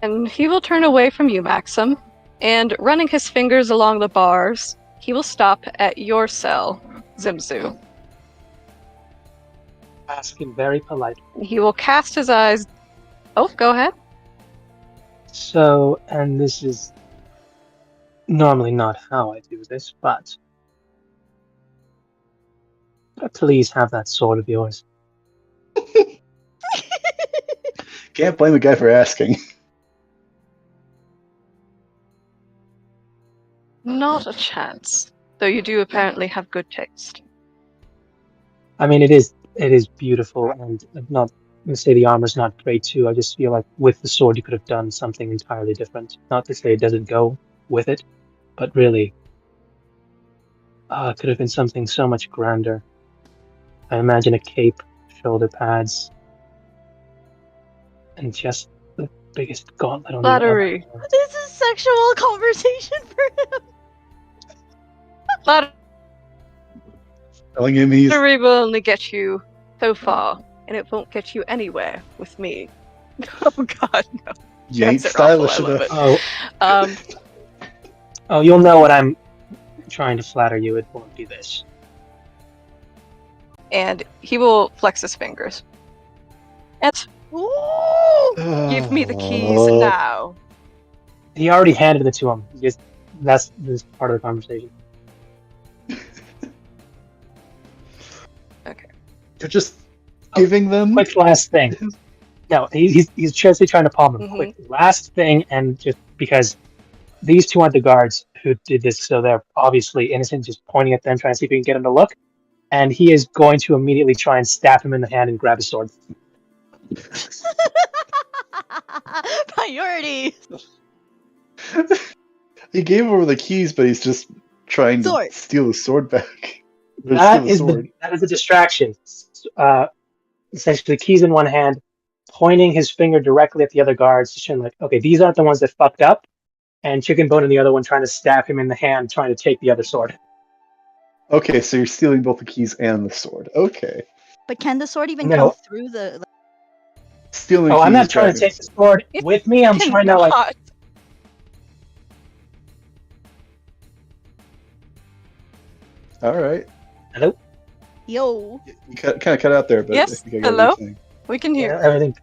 And he will turn away from you, Maxim, and running his fingers along the bars, he will stop at your cell, Zimzu. Asking very politely. He will cast his eyes... Oh, go ahead. So, and this is normally not how I do this, but please have that sword of yours. Can't blame the guy for asking. Not a chance, though you do apparently have good taste. I mean, it is beautiful, and not to say the armor's not great too. I just feel like with the sword you could have done something entirely different. Not to say it doesn't go with it, but really, it could have been something so much grander. I imagine a cape, shoulder pads, and just the biggest gauntlet on Flattery. The This is sexual conversation for him. Flattery. Telling him he's... Flattery will only get you so far, and it won't get you anywhere with me. Oh God, no. You ain't stylish enough. Oh, you'll know when I'm trying to flatter you. It won't be this. And he will flex his fingers. And give me the keys now. He already handed it to him. That's part of the conversation. Okay. You're just giving them... Quick last thing. No, he's just trying to palm him. Quick last thing, and just because these two aren't the guards who did this, so they're obviously innocent, just pointing at them, trying to see if he can get him to look. And he is going to immediately try and stab him in the hand and grab his sword. Priorities. He gave over the keys, but he's just trying to steal his sword back. That is a distraction. Essentially, keys in one hand, pointing his finger directly at the other guards, just showing like, okay, these aren't the ones that fucked up, and Chicken Bone in the other one trying to stab him in the hand, trying to take the other sword. Okay, so you're stealing both the keys and the sword. Okay. But can the sword even come through the... Stealing I'm not trying to take the sword with me. I'm trying to, like... Alright. Hello? Yo. You kind of cut out there, but yes. I think I got hello? everything. We can hear. Yeah, everything.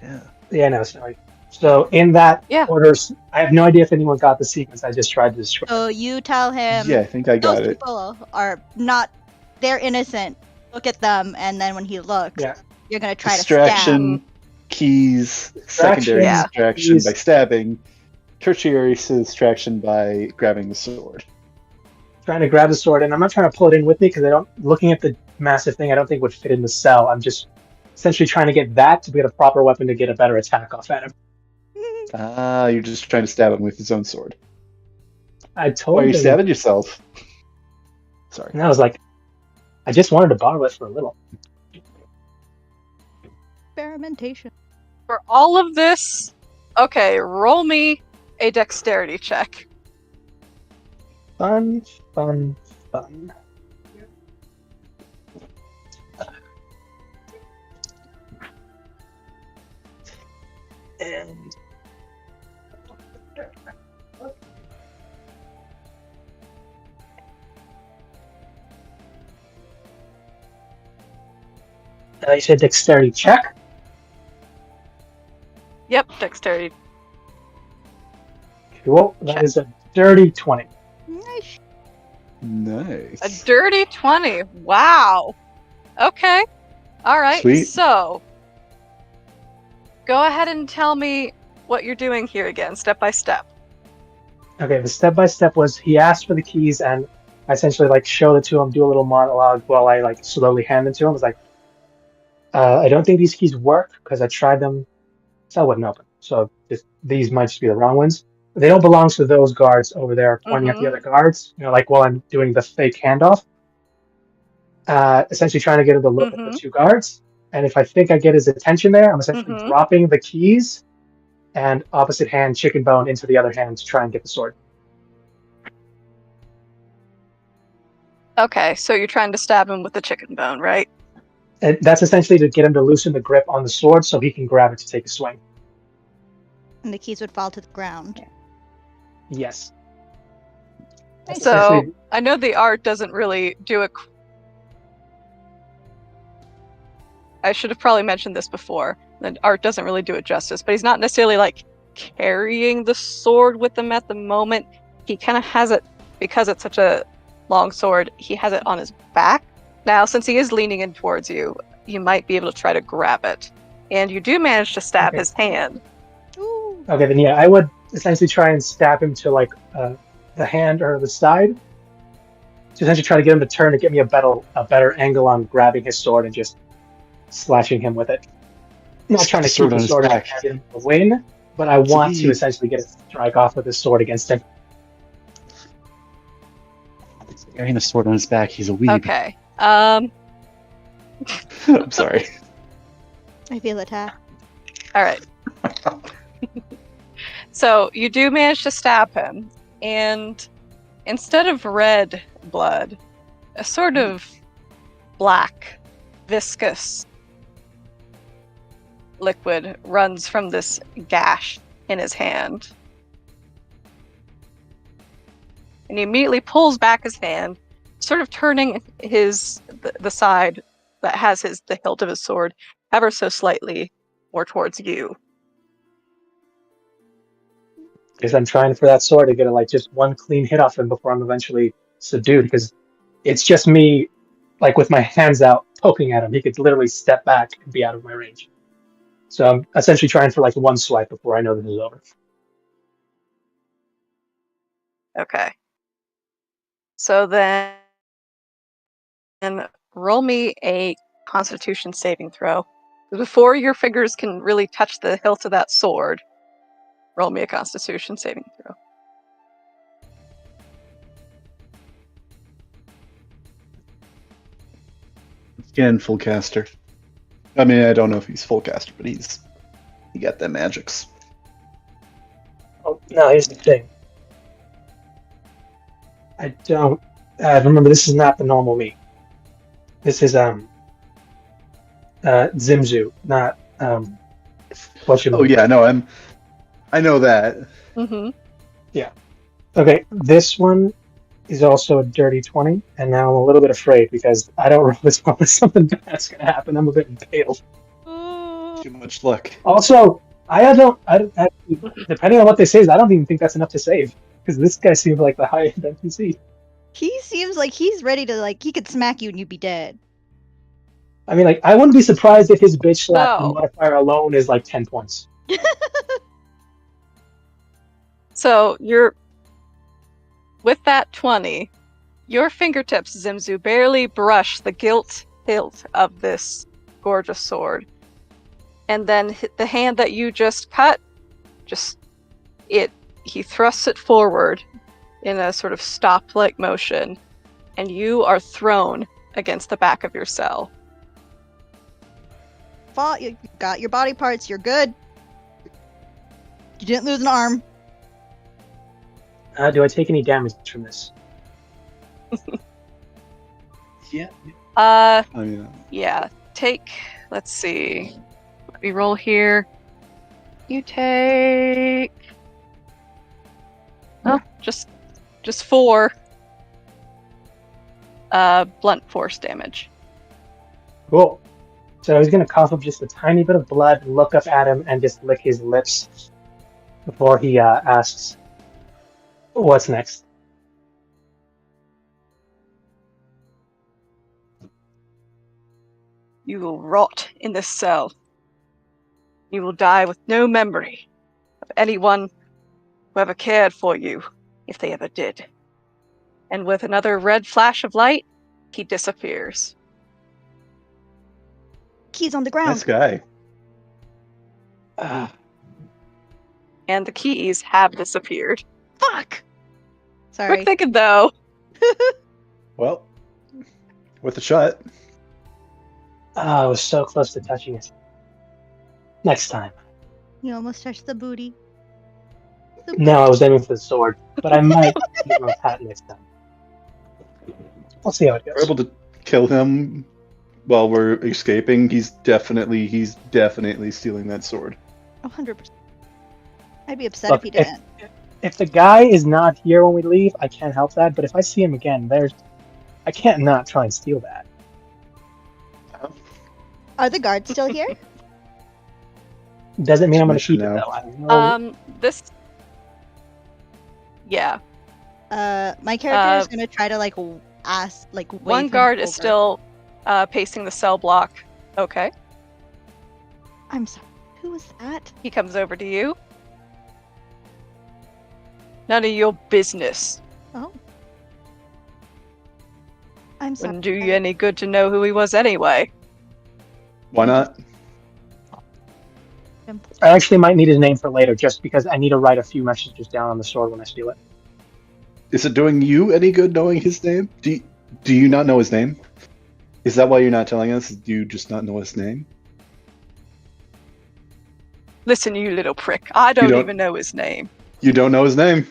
Yeah. Yeah, no, sorry. So in that order, I have no idea if anyone got the sequence I just tried to describe. So you tell him... Yeah, I think I got those it. people are not... They're innocent. Look at them, and then when he looks, you're going to try to stab. Keys, secondary distraction by stabbing, tertiary distraction by grabbing the sword. Trying to grab the sword, and I'm not trying to pull it in with me because looking at the massive thing, I don't think would fit in the cell. I'm just essentially trying to get that to get a proper weapon to get a better attack off at him. You're just trying to stab him with his own sword. I told him. Why are you stabbing yourself? Sorry. And I was like, I just wanted to borrow it for a little. Experimentation. For all of this, okay, roll me a dexterity check. Fun. And you said dexterity check? Yep, dexterity. Cool. That is a dirty 20. Nice. A dirty 20. Wow. Okay. All right. Sweet. So, go ahead and tell me what you're doing here again, step by step. Okay, the step by step was he asked for the keys, and I essentially showed it to him, do a little monologue while I slowly hand them to him. I was like, I don't think these keys work because I tried them, so I wouldn't open. So these might just be the wrong ones. They don't belong to those guards over there, pointing at the other guards. While I'm doing the fake handoff, essentially trying to get him to look at the two guards. And if I think I get his attention there, I'm essentially dropping the keys and opposite hand chicken bone into the other hand to try and get the sword. Okay, so you're trying to stab him with the chicken bone, right? And that's essentially to get him to loosen the grip on the sword so he can grab it to take a swing. And the keys would fall to the ground. Yes. So, I know the art doesn't really do I should have probably mentioned this before. The art doesn't really do it justice, but he's not necessarily carrying the sword with him at the moment. He kind of has it, because it's such a long sword, he has it on his back. Now, since he is leaning in towards you, you might be able to try to grab it. And you do manage to stab his hand. Ooh. Okay, then I would essentially try and stab him to the hand or the side. To essentially try to get him to turn to get me a better angle on grabbing his sword and just slashing him with it. I'm not trying to keep the sword and get him to win, but I want to essentially get a strike off with his sword against him. He's carrying a sword on his back. He's a weeb. Okay. I'm sorry. I feel attacked. All right. So you do manage to stab him, and instead of red blood, a sort of black, viscous liquid runs from this gash in his hand. And he immediately pulls back his hand, sort of turning the side that has the hilt of his sword ever so slightly more towards you. Because I'm trying for that sword to get just one clean hit off him before I'm eventually subdued. Because it's just me, with my hands out, poking at him. He could literally step back and be out of my range. So I'm essentially trying for one swipe before I know this is over. Okay. So then roll me a Constitution saving throw. Before your fingers can really touch the hilt of that sword, roll me a Constitution saving throw. Again, full caster. I mean, I don't know if he's full caster, but he got them magics. Oh, no, here's the thing. I don't... remember, this is not the normal me. This is, Zimzu, not, yeah, no, I know that. Mm-hmm. Yeah. Okay, this one is also a dirty 20, and now I'm a little bit afraid because I don't roll this one with something bad's gonna happen. I'm a bit impaled. Too much luck. Also, depending on what they say, I don't even think that's enough to save, because this guy seems like the high-end NPC. He seems like he's ready to, he could smack you and you'd be dead. I mean, I wouldn't be surprised if his bitch slap modifier alone is 10 points. So with that 20, your fingertips, Zimzu, barely brush the gilt hilt of this gorgeous sword. And then the hand that you just cut, he thrusts it forward in a sort of stop-like motion, and you are thrown against the back of your cell. You got your body parts, you're good. You didn't lose an arm. Do I take any damage from this? Yeah. Yeah. Let's see. Let me roll here. You take. Oh, just 4. Blunt force damage. Cool. So he's gonna cough up just a tiny bit of blood, look up at him, and just lick his lips before he asks, "What's next?" You will rot in this cell. You will die with no memory of anyone who ever cared for you, if they ever did. And with another red flash of light, he disappears. Keys on the ground. Nice guy. And the keys have disappeared. Fuck! Sorry. Quick thinking, though. Well, with a shot. I was so close to touching it. Next time. You almost touched the booty. No, I was aiming for the sword, but I might use my hat next time. We'll see how it goes. We're able to kill him while we're escaping. He's definitely stealing that sword. 100%. I'd be upset if he didn't. If the guy is not here when we leave, I can't help that. But if I see him again, I can't not try and steal that. Are the guards still here? Doesn't mean I'm going to shoot it though. Yeah. My character is going to try to ask wave one guard is still pacing the cell block. Okay. I'm sorry. Who was that? He comes over to you. None of your business. Oh. I'm sorry. Wouldn't do you any good to know who he was anyway. Why not? I actually might need his name for later, just because I need to write a few messages down on the sword when I steal it. Is it doing you any good knowing his name? Do you not know his name? Is that why you're not telling us? Do you just not know his name? Listen, you little prick. I don't even know his name. You don't know his name?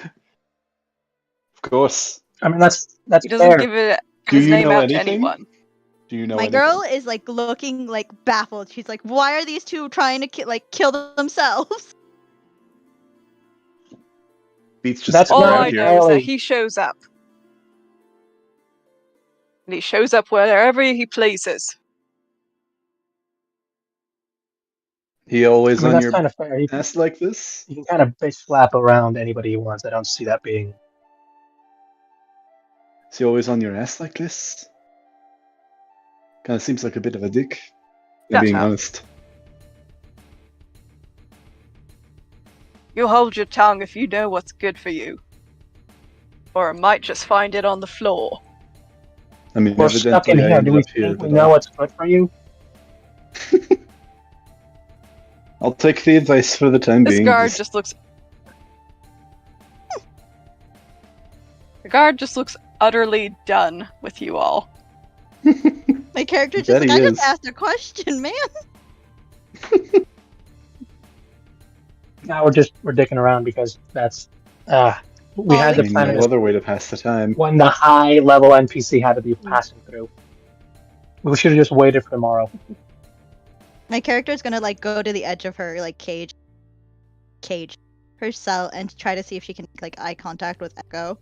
Of course. I mean, that's he doesn't fair. give his name out to anyone. Do you know My anything? girl is looking baffled. She's like, why are these two trying to kill themselves? Beats just That's all not I know is that he shows up. And he shows up wherever he pleases. He always on that's your kind of fair. ass like this? You can kind of bitch slap around anybody he wants. I don't see that being... Is he always on your ass like this? Kind of seems like a bit of a dick, if being honest. You hold your tongue if you know what's good for you. Or I might just find it on the floor. I mean, we're stuck in here. Do we think we know what's good for you? I'll take the advice for the time being. This guard just looks... The guard just looks utterly done with you all. My character just I just asked a question, man. Now we're dicking around because that's we had to plan no other way to pass the time. When the high level NPC had to be passing through. We should have just waited for tomorrow. My character is gonna go to the edge of her cage her cell and try to see if she can make eye contact with Echo.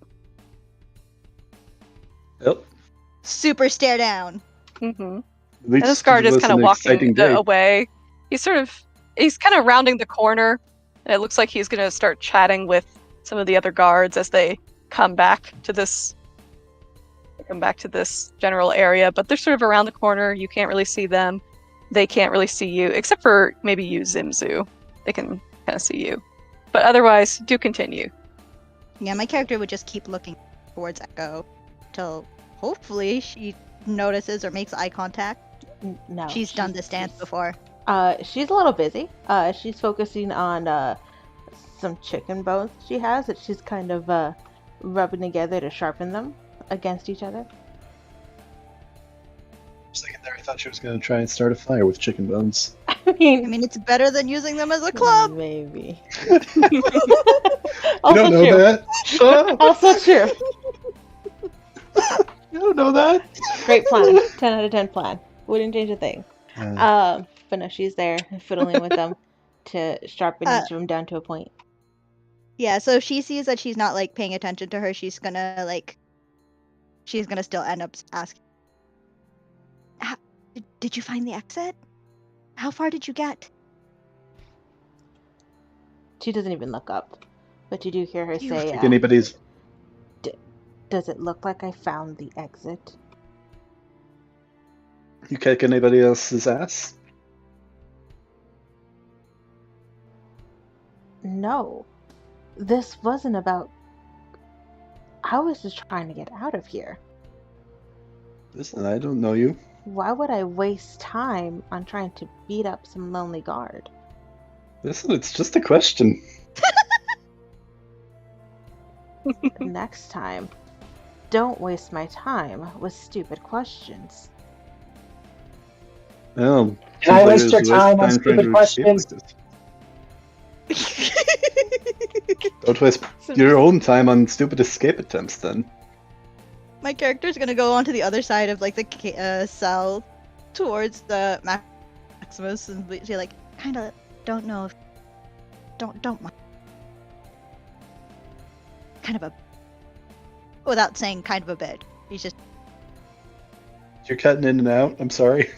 Yep. Super stare down. Mm-hmm. And this guard is kind of walking away. He's kind of rounding the corner, and it looks like he's going to start chatting with some of the other guards as they come back to this general area. But they're sort of around the corner. You can't really see them. They can't really see you, except for maybe you, Zimzu. They can kind of see you. But otherwise, do continue. Yeah, my character would just keep looking towards Echo till hopefully she notices or makes eye contact. No. She's done this dance before. She's a little busy. She's focusing on some chicken bones she has that she's kind of rubbing together to sharpen them against each other. For a second there, I thought she was going to try and start a fire with chicken bones. I mean, it's better than using them as a club. Maybe. You don't know that? Also true. You don't know that. Great plan. 10 out of 10 plan. Wouldn't change a thing. But no, she's there fiddling with them to sharpen each of them down to a point. Yeah, so if she sees that she's not like paying attention to her, she's gonna still end up asking, did you find the exit? How far did you get? She doesn't even look up, but you do hear her say, think anybody's... Does it look like I found the exit? You kick anybody else's ass? No. This wasn't about... I was just trying to get out of here. Listen, I don't know you. Why would I waste time on trying to beat up some lonely guard? Listen, it's just a question. Next time, don't waste my time with stupid questions. Oh, can I waste your time on stupid questions? Don't waste your own time on stupid escape attempts, then. My character's gonna go onto the other side of like the cell towards the Maximus and be like, kind of don't know if don't mind. Kind of a, without saying kind of a bit. He's just. You're cutting in and out. I'm sorry.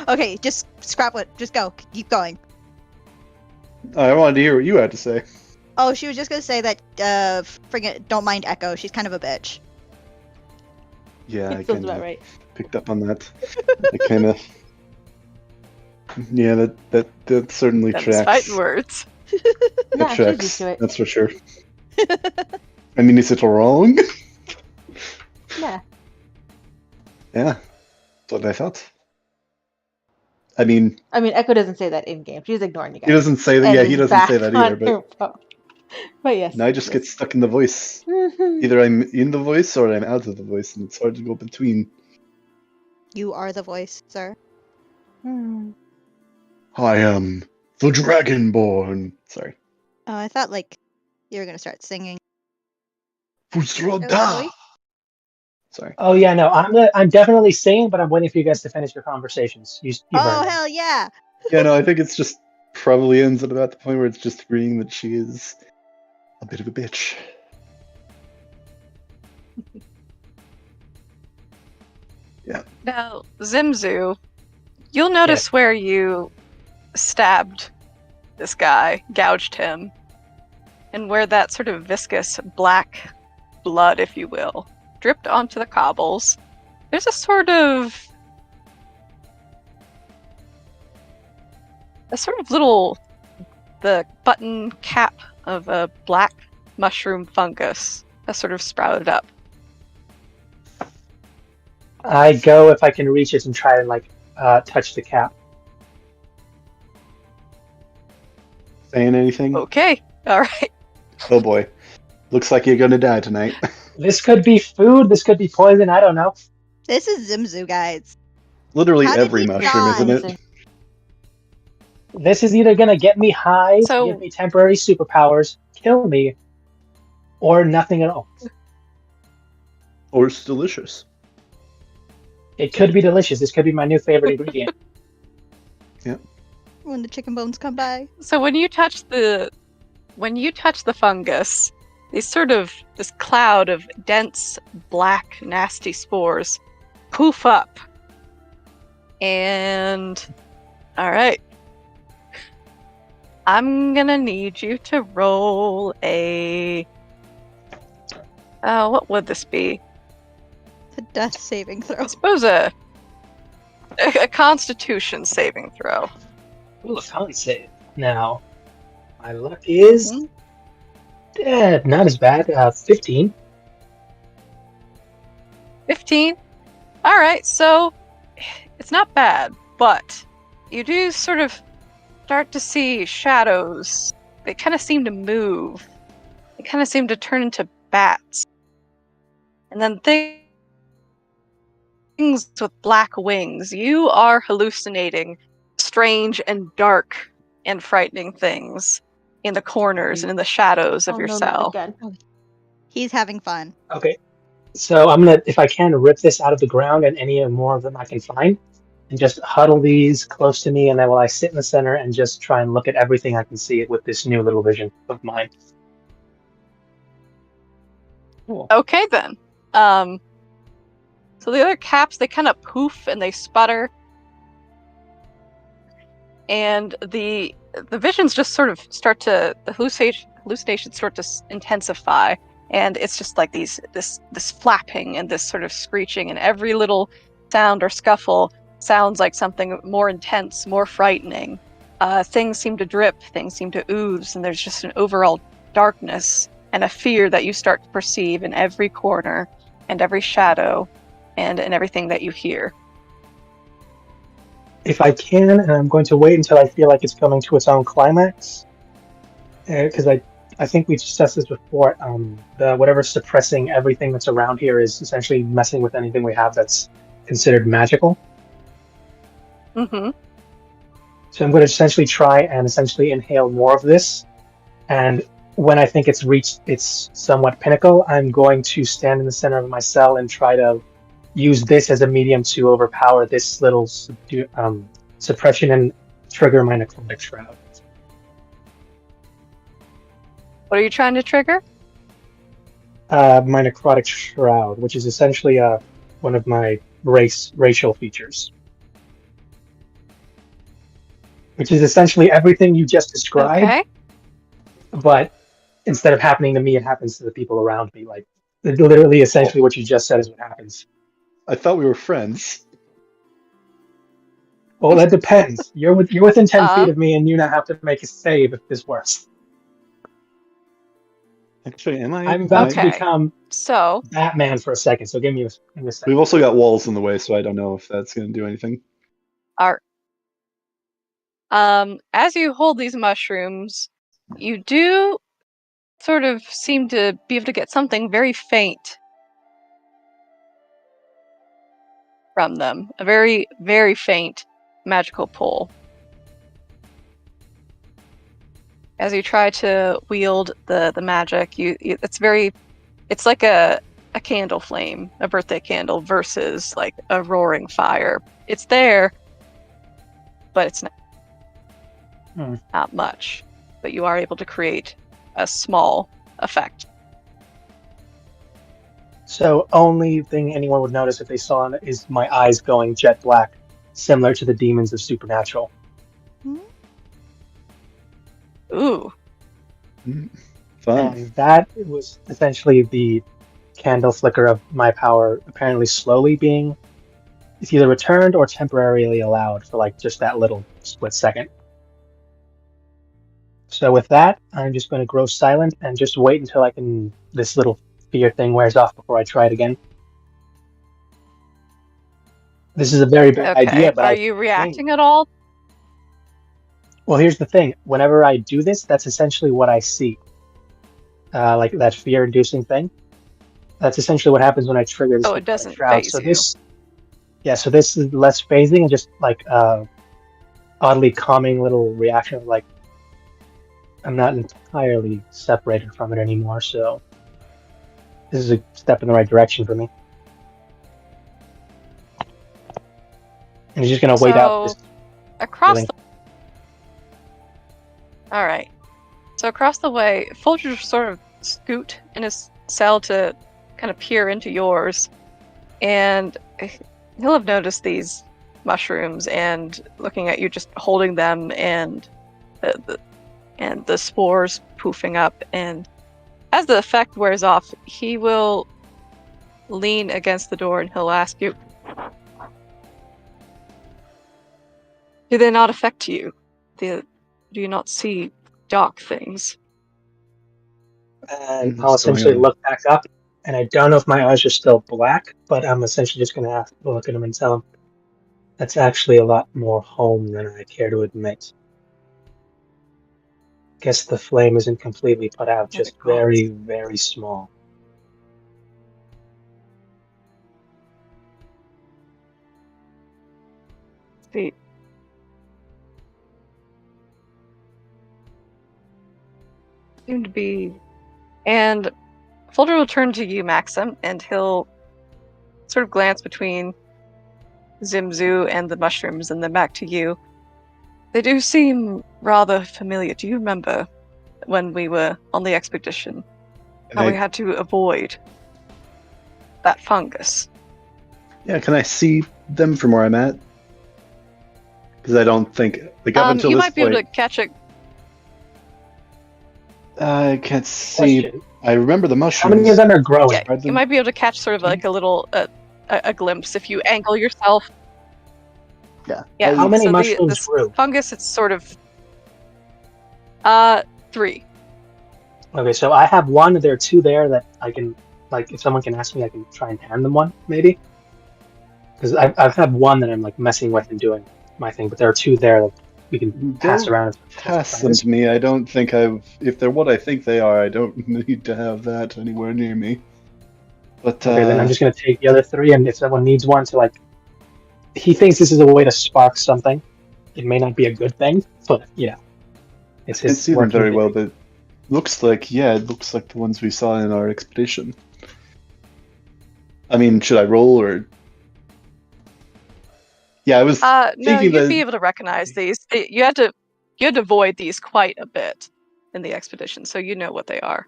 Okay, just scrap it. Just go. Keep going. I wanted to hear what you had to say. Oh, she was just gonna say that. Don't mind Echo. She's kind of a bitch. Yeah, I Sounds about right. Picked up on that. I kind of. Yeah, that certainly tracks. Fighting words. That tracks. That's for sure. I mean, is it wrong? Yeah. Yeah, that's what I thought. I mean, Echo doesn't say that in game. She's ignoring you guys. He doesn't say that. Yeah, he doesn't say that either. But yes. Now I just get stuck in the voice. Either I'm in the voice or I'm out of the voice, and it's hard to go between. You are the voice, sir. I am the Dragonborn. Sorry. Oh, I thought like you were gonna start singing. Fusroda. Sorry. Oh yeah, no, I'm definitely singing, but I'm waiting for you guys to finish your conversations. You oh hell yeah! Yeah, no, I think it's just probably ends at about the point where it's just agreeing that she is a bit of a bitch. Yeah. Now, Zimzu, you'll notice where you stabbed this guy, gouged him, and where that sort of viscous black blood, if you will, dripped onto the cobbles. There's a sort of little, the button cap of a black mushroom fungus has sort of sprouted up. I go if I can reach it and try and touch the cap. Saying anything? Okay, all right. Oh boy, looks like you're gonna die tonight. This could be food. This could be poison. I don't know. This is Zimzu, guys. Literally every mushroom, isn't it? This is either gonna get me high, give me temporary superpowers, kill me, or nothing at all. Or it's delicious. It could be delicious. This could be my new favorite ingredient. Yeah. When the chicken bones come by. So when you touch the fungus, this cloud of dense, black, nasty spores poof up. And all right. I'm gonna need you to roll a what would this be? A death saving throw. I suppose a constitution saving throw. Ooh, a con save. Now, my luck is not as bad. 15. 15? Alright, so it's not bad, but you do sort of start to see shadows. They kind of seem to move. They kind of seem to turn into bats. And then things with black wings. You are hallucinating strange and dark and frightening things in the corners and in the shadows of your cell. He's having fun. Okay. So I'm gonna, if I can, rip this out of the ground and any more of them I can find, and just huddle these close to me, and then while I sit in the center and just try and look at everything I can see with this new little vision of mine. Cool. Okay then. So the other caps, they kind of poof and they sputter, and the visions just sort of start to, the hallucinations start to intensify, and it's just like this flapping and this sort of screeching, and every little sound or scuffle sounds like something more intense, more frightening. Things seem to drip, things seem to ooze, and there's just an overall darkness and a fear that you start to perceive in every corner and every shadow and in everything that you hear. If I can, and I'm going to wait until I feel like it's coming to its own climax, because I think we discussed this before. The whatever's suppressing everything that's around here is essentially messing with anything we have that's considered magical. Mm-hmm. So I'm going to essentially try and essentially inhale more of this, and when I think it's reached its somewhat pinnacle, I'm going to stand in the center of my cell and try to use this as a medium to overpower this little suppression and trigger my necrotic shroud. What are you trying to trigger? My necrotic shroud, which is essentially one of my racial features. Which is essentially everything you just described. Okay. But instead of happening to me, it happens to the people around me. Like, literally, essentially what you just said is what happens. I thought we were friends. Well, that depends. You're within 10 feet of me, and you now have to make a save if this works. Actually, am I? I'm about to become so Batman for a second, so give me a second. We've also got walls in the way, so I don't know if that's going to do anything. As you hold these mushrooms, you do sort of seem to be able to get something very faint from them. A very, very faint magical pull. As you try to wield the magic, it's like a candle flame, a birthday candle, versus like a roaring fire. It's there, but it's not much. But you are able to create a small effect. So only thing anyone would notice if they saw it is my eyes going jet black, similar to the demons of Supernatural. Ooh. Fun. And that was essentially the candle flicker of my power apparently slowly being it's either returned or temporarily allowed for like just that little split second. So with that, I'm just going to grow silent and just wait until this little fear thing wears off before I try it again. This is a very bad idea, but are you reacting at all? Well, here's the thing. Whenever I do this, that's essentially what I see. Like that fear-inducing thing. That's essentially what happens when I trigger this. Oh, it doesn't phase so you. So this is less phasing and just like oddly calming little reaction of like I'm not entirely separated from it anymore, so this is a step in the right direction for me. And he's just gonna wait out this across feeling. All right. So across the way, Folger sort of scoot in his cell to kind of peer into yours, and he'll have noticed these mushrooms and looking at you, just holding them, and the spores poofing up. And as the effect wears off, he will lean against the door and he'll ask you, "Do they not affect you? Do you not see dark things?" And I'll essentially look back up, and I don't know if my eyes are still black, but I'm essentially just going to look at him and tell him, that's actually a lot more home than I care to admit. Guess the flame isn't completely put out, just very, very small. See. Seem to be, and Folder will turn to you, Maxim, and he'll sort of glance between Zimzu and the mushrooms and then back to you. They do seem rather familiar. Do you remember when we were on the expedition? How we had to avoid that fungus? Yeah, can I see them from where I'm at? Because I don't think... Like, up until you this might be able to catch it. I can't see. Question. I remember the mushrooms. How many of them are growing? Yeah, you might be able to catch sort of like a little a glimpse if you angle yourself. Yeah. Yeah. How many mushrooms this grew? fungus, it's sort of 3. Okay, so I have one. There are 2 there that I can, like, if someone can ask me, I can try and hand them one, maybe. Because I've had one that I'm like messing with and doing my thing, but there are 2 there that we can pass around. Pass them to me. I don't think if they're what I think they are, I don't need to have that anywhere near me. But okay, then I'm just gonna take the other 3, and if someone needs one to, like, he thinks this is a way to spark something. It may not be a good thing, but it's his. I see them very well, but looks like it looks like the ones we saw in our expedition. I mean, should I roll or? Yeah, I was no, you'd be able to recognize these. You had to avoid these quite a bit in the expedition, so you know what they are.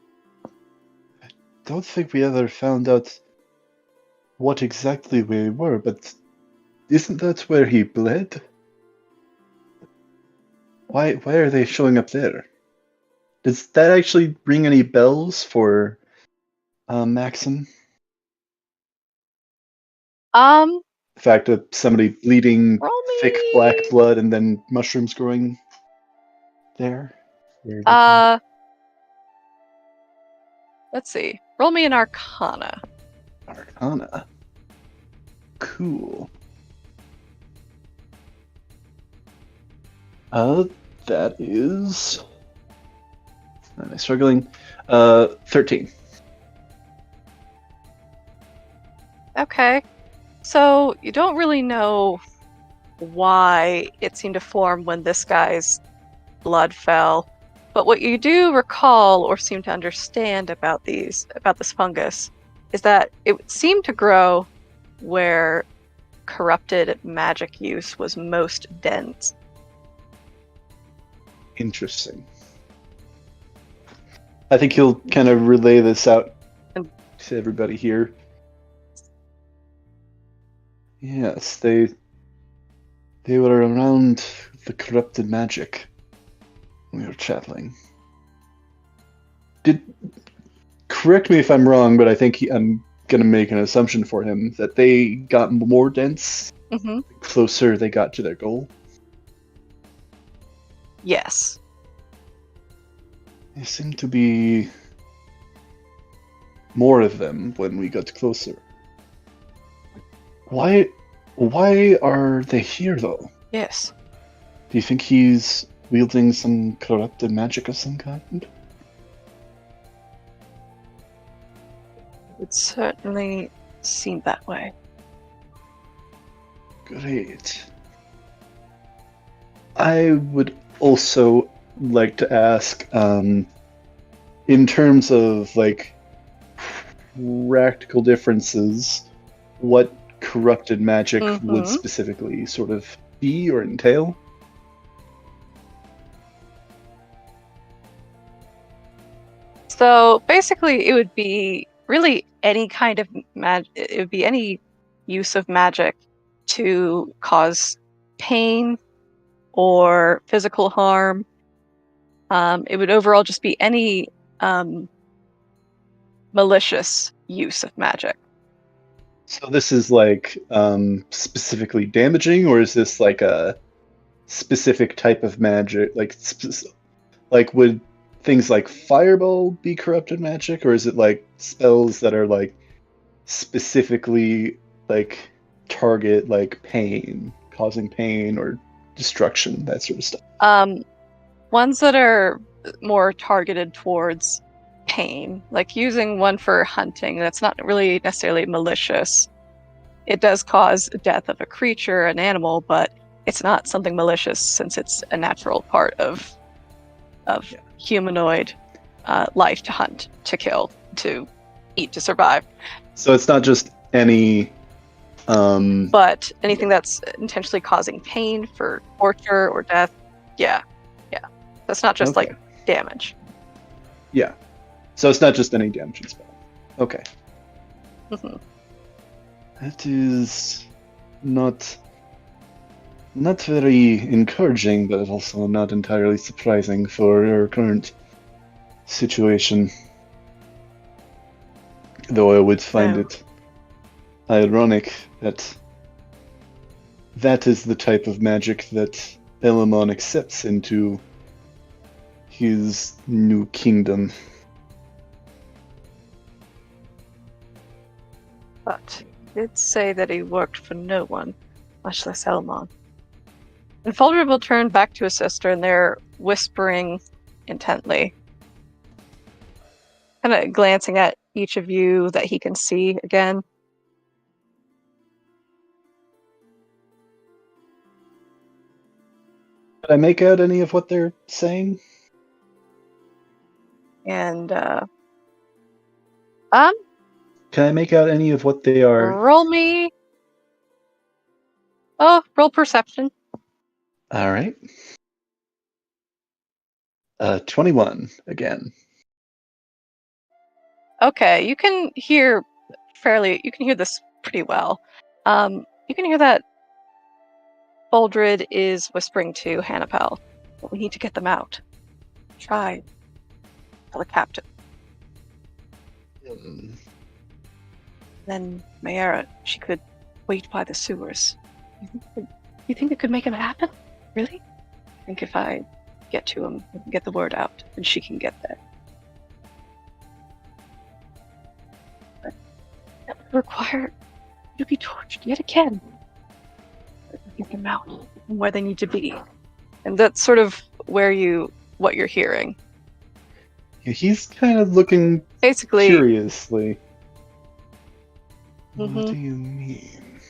I don't think we ever found out what exactly we were, but isn't that where he bled? Why are they showing up there? Does that actually ring any bells for Maxim? The fact of somebody bleeding thick black blood and then mushrooms growing there? Let's see. Roll me an Arcana. Arcana. Cool. That is... Am I struggling? 13. Okay. So, you don't really know why it seemed to form when this guy's blood fell, but what you do recall or seem to understand about this fungus is that it seemed to grow where corrupted magic use was most dense. Interesting. I think he'll kind of relay this out to everybody here. Yes, they were around the corrupted magic when we were traveling. Correct me if I'm wrong, but I think I'm going to make an assumption for him that they got more dense the closer they got to their goal. Yes. There seemed to be more of them when we got closer. Why are they here, though? Yes. Do you think he's wielding some corrupted magic of some kind? It certainly seemed that way. Great. I would also like to ask, in terms of, like, practical differences, what corrupted magic would specifically sort of be or entail? So basically it would be really any kind of it would be any use of magic to cause pain or physical harm. It would overall just be any malicious use of magic. So this is like specifically damaging, or is this like a specific type of magic? Like would things like fireball be corrupted magic, or is it like spells that are like specifically like target like pain, causing pain or destruction, that sort of stuff? Ones that are more targeted towards pain, like using one for hunting, that's not really necessarily malicious. It does cause death of a creature, an animal, but it's not something malicious since it's a natural part of humanoid life to hunt, to kill, to eat to survive. So it's not just any... But anything that's intentionally causing pain for torture or death, yeah. That's not just like damage. Yeah. So it's not just any damaging spell. Okay. Mm-hmm. That is not very encouraging, but also not entirely surprising for your current situation. Though I would find it ironic that that is the type of magic that Elamon accepts into his new kingdom. But he did say that he worked for no one, much less Elamon. And Folder will turn back to his sister, and they're whispering intently. Kind of glancing at each of you that he can see again. Did I make out any of what they're saying? And, Can I make out any of what they are? Roll me. Oh, roll perception. All right. 21 again. Okay, you can hear this pretty well. You can hear that Boldred is whispering to Hannibal, we need to get them out. Try. Tell the captain. Then Mayara, she could wait by the sewers. You think it could make it happen? Really? I think if I get to him, I can get the word out, and she can get there. But that would require you to be tortured yet again. Get them out from where they need to be. And that's sort of what you're hearing. He's kind of looking basically curiously. Mm-hmm. What do you mean?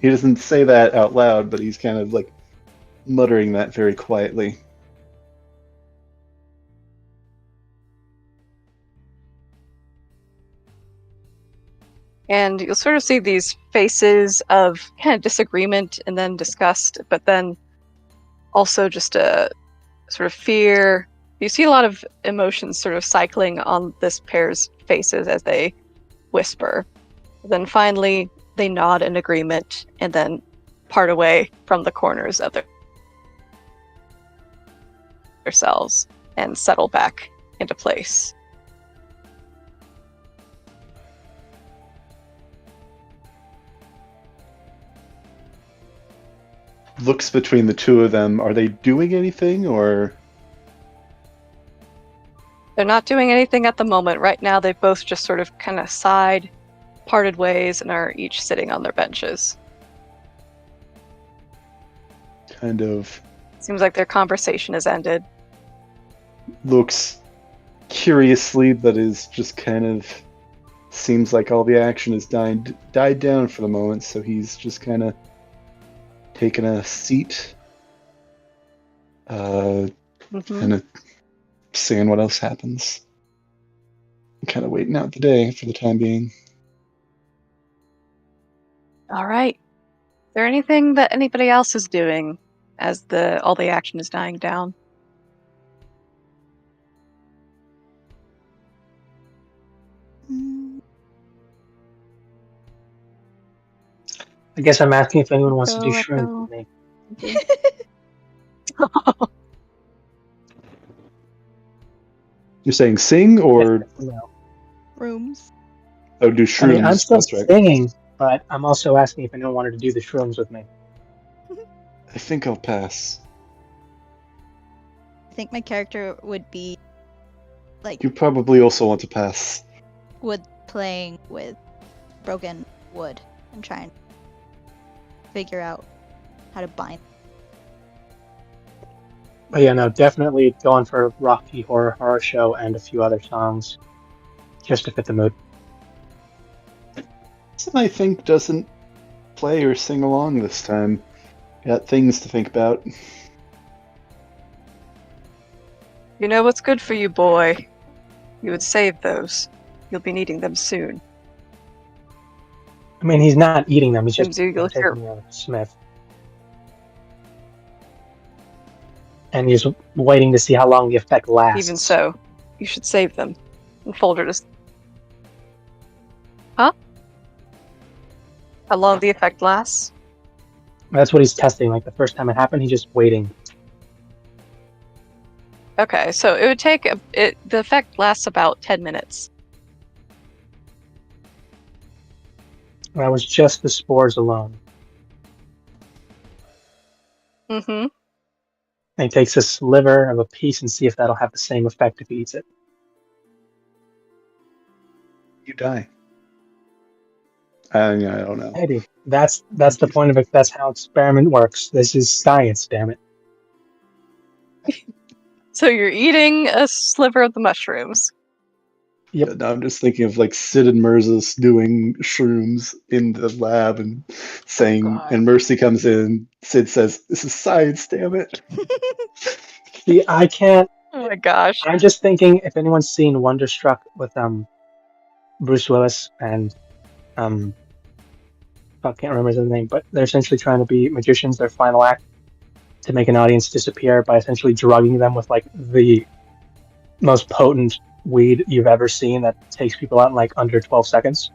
He doesn't say that out loud, but he's kind of like muttering that very quietly. And you'll sort of see these faces of kind of disagreement and then disgust, but then also just a sort of fear. You see a lot of emotions sort of cycling on this pair's faces as they whisper. Then finally, they nod in agreement and then part away from the corners of themselves and settle back into place. Looks between the two of them. Are they doing anything, or...? They're not doing anything at the moment. Right now, they've both just sort of kind of sighed, parted ways, and are each sitting on their benches. Kind of... Seems like their conversation has ended. Looks curiously, but is just kind of... Seems like all the action has died down for the moment, so he's just kind of taking a seat, kind of seeing what else happens. Kind of waiting out the day for the time being. All right. Is there anything that anybody else is doing as all the action is dying down? I guess I'm asking if anyone wants to do shrooms with me. You're saying sing or no. Rooms? Oh, do shrooms. I mean, I'm still right. singing, but I'm also asking if anyone wanted to do the shrooms with me. I think I'll pass. I think my character would be like... You probably also want to pass. Playing with broken wood and trying to figure out how to bind. But yeah, no, definitely going for Rocky Horror Show and a few other songs, just to fit the mood. I think doesn't play or sing along this time. Got things to think about. You know what's good for you, boy. You would save those. You'll be needing them soon. I mean, he's not eating them. He's just taking a Smith. And he's waiting to see how long the effect lasts. Even so, you should save them. And Folder just... Huh? How long the effect lasts? That's what he's testing. Like, the first time it happened, he's just waiting. Okay, so it would take... the effect lasts about 10 minutes. That was just the spores alone. Mm-hmm. And he takes a sliver of a piece and see if that'll have the same effect if he eats it. You die. I don't know. Maybe. That's the point of it. That's how experiment works. This is science, damn it. So you're eating a sliver of the mushrooms. Yep. Yeah, now I'm just thinking of like Sid and Mirza's doing shrooms in the lab and saying, and Mercy comes in. Sid says, "This is science, damn it." See, I can't. Oh my gosh. I'm just thinking if anyone's seen Wonderstruck with Bruce Willis and I can't remember his name, but they're essentially trying to be magicians. Their final act to make an audience disappear by essentially drugging them with like the most potent weed you've ever seen that takes people out in like under 12 seconds.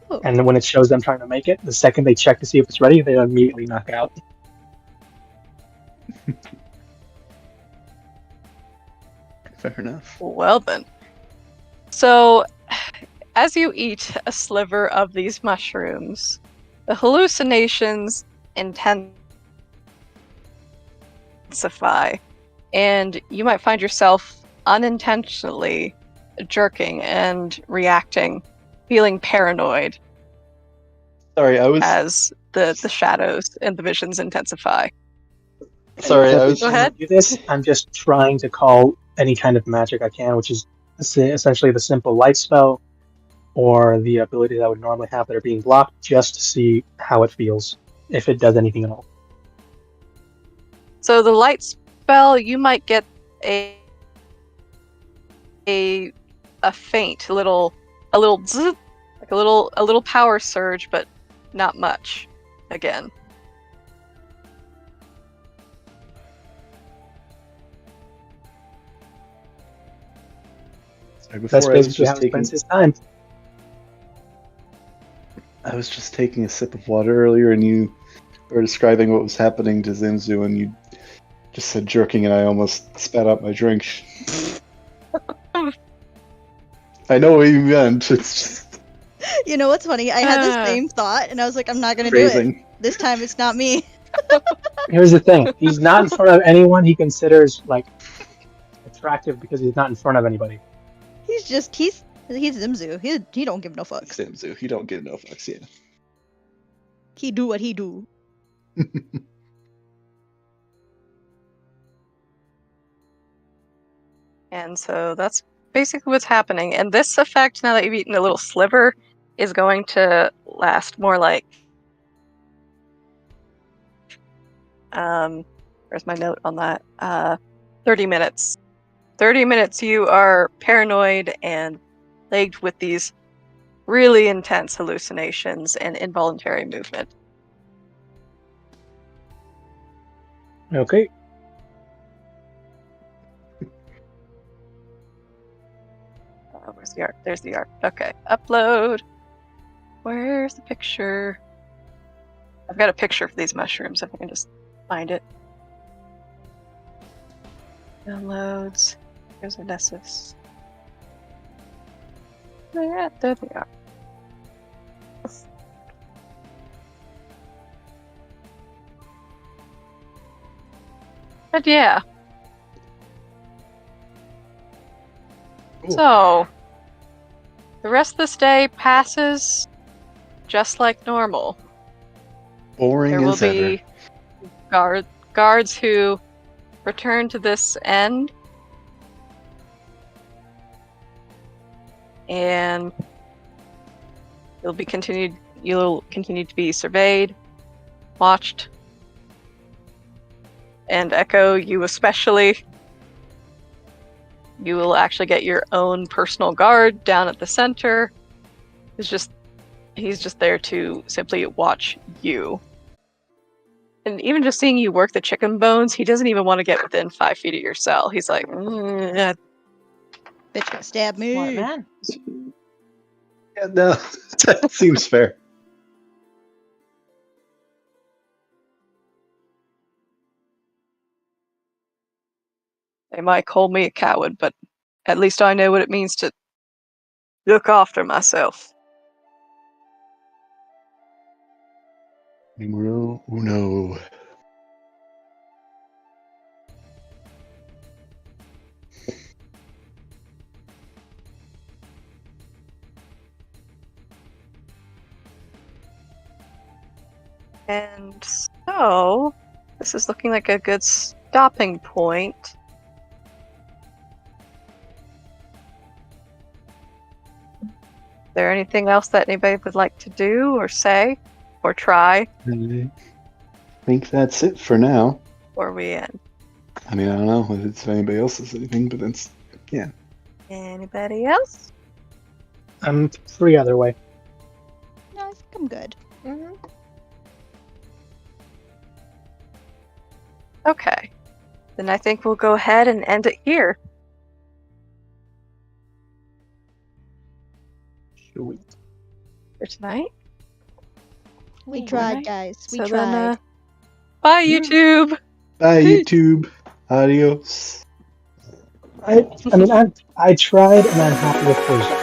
Oh. And then when it shows them trying to make it, the second they check to see if it's ready, they immediately knock out. Fair enough. Well then. So, as you eat a sliver of these mushrooms, the hallucinations intensify, and you might find yourself unintentionally jerking and reacting, feeling paranoid. Sorry, as the shadows and the visions intensify. Sorry, I was. Go ahead. Do this. I'm just trying to call any kind of magic I can, which is essentially the simple light spell or the ability that I would normally have that are being blocked, just to see how it feels, if it does anything at all. So the light spell, you might get a faint, a little zzz, like a little power surge, but not much. Again. Sorry, That's basically how he spends his time. I was just taking a sip of water earlier, and you were describing what was happening to Zimzu, and you just said jerking, and I almost spat out my drink. I know what you meant. It's just... You know what's funny? I had the same thought, and I was like, I'm not going to do it. This time it's not me. Here's the thing. He's not in front of anyone he considers, like, attractive because he's not in front of anybody. He's Zimzu. He don't give no fucks. Zimzu. He don't give no fucks, yeah. He do what he do. And so that's basically what's happening. And this effect, now that you've eaten a little sliver, is going to last more like... where's my note on that? 30 minutes. 30 minutes you are paranoid and plagued with these really intense hallucinations and involuntary movement. Okay. Where's the art? There's the art. Okay, upload. Where's the picture? I've got a picture for these mushrooms, if I can just find it. Downloads. Here's a Nessis. Oh yeah, there they are. But yeah. Cool. So, the rest of this day passes just like normal. Boring there will as ever. be guards who return to this end. And you'll continue to be surveyed, watched, and Echo, you especially, You will actually get your own personal guard down at the center. He's just there to simply watch you. And even just seeing you work the chicken bones, he doesn't even want to get within 5 feet of your cell. He's like, bitch, gonna stab me. Smart man. Yeah, no, that seems fair. They might call me a coward, but at least I know what it means to look after myself. Numero uno. And so, this is looking like a good stopping point. Is there anything else that anybody would like to do or say or try? I think that's it for now. Or we end? I mean, I don't know if anybody else says anything, but that's, yeah. Anybody else? I'm free either way. No, I think I'm good. Mm-hmm. Okay. Then I think we'll go ahead and end it here. Sweet. For tonight. We tried, guys. We So tried. then, bye, YouTube! Bye, YouTube. Adios. I mean, I tried, and I'm happy with those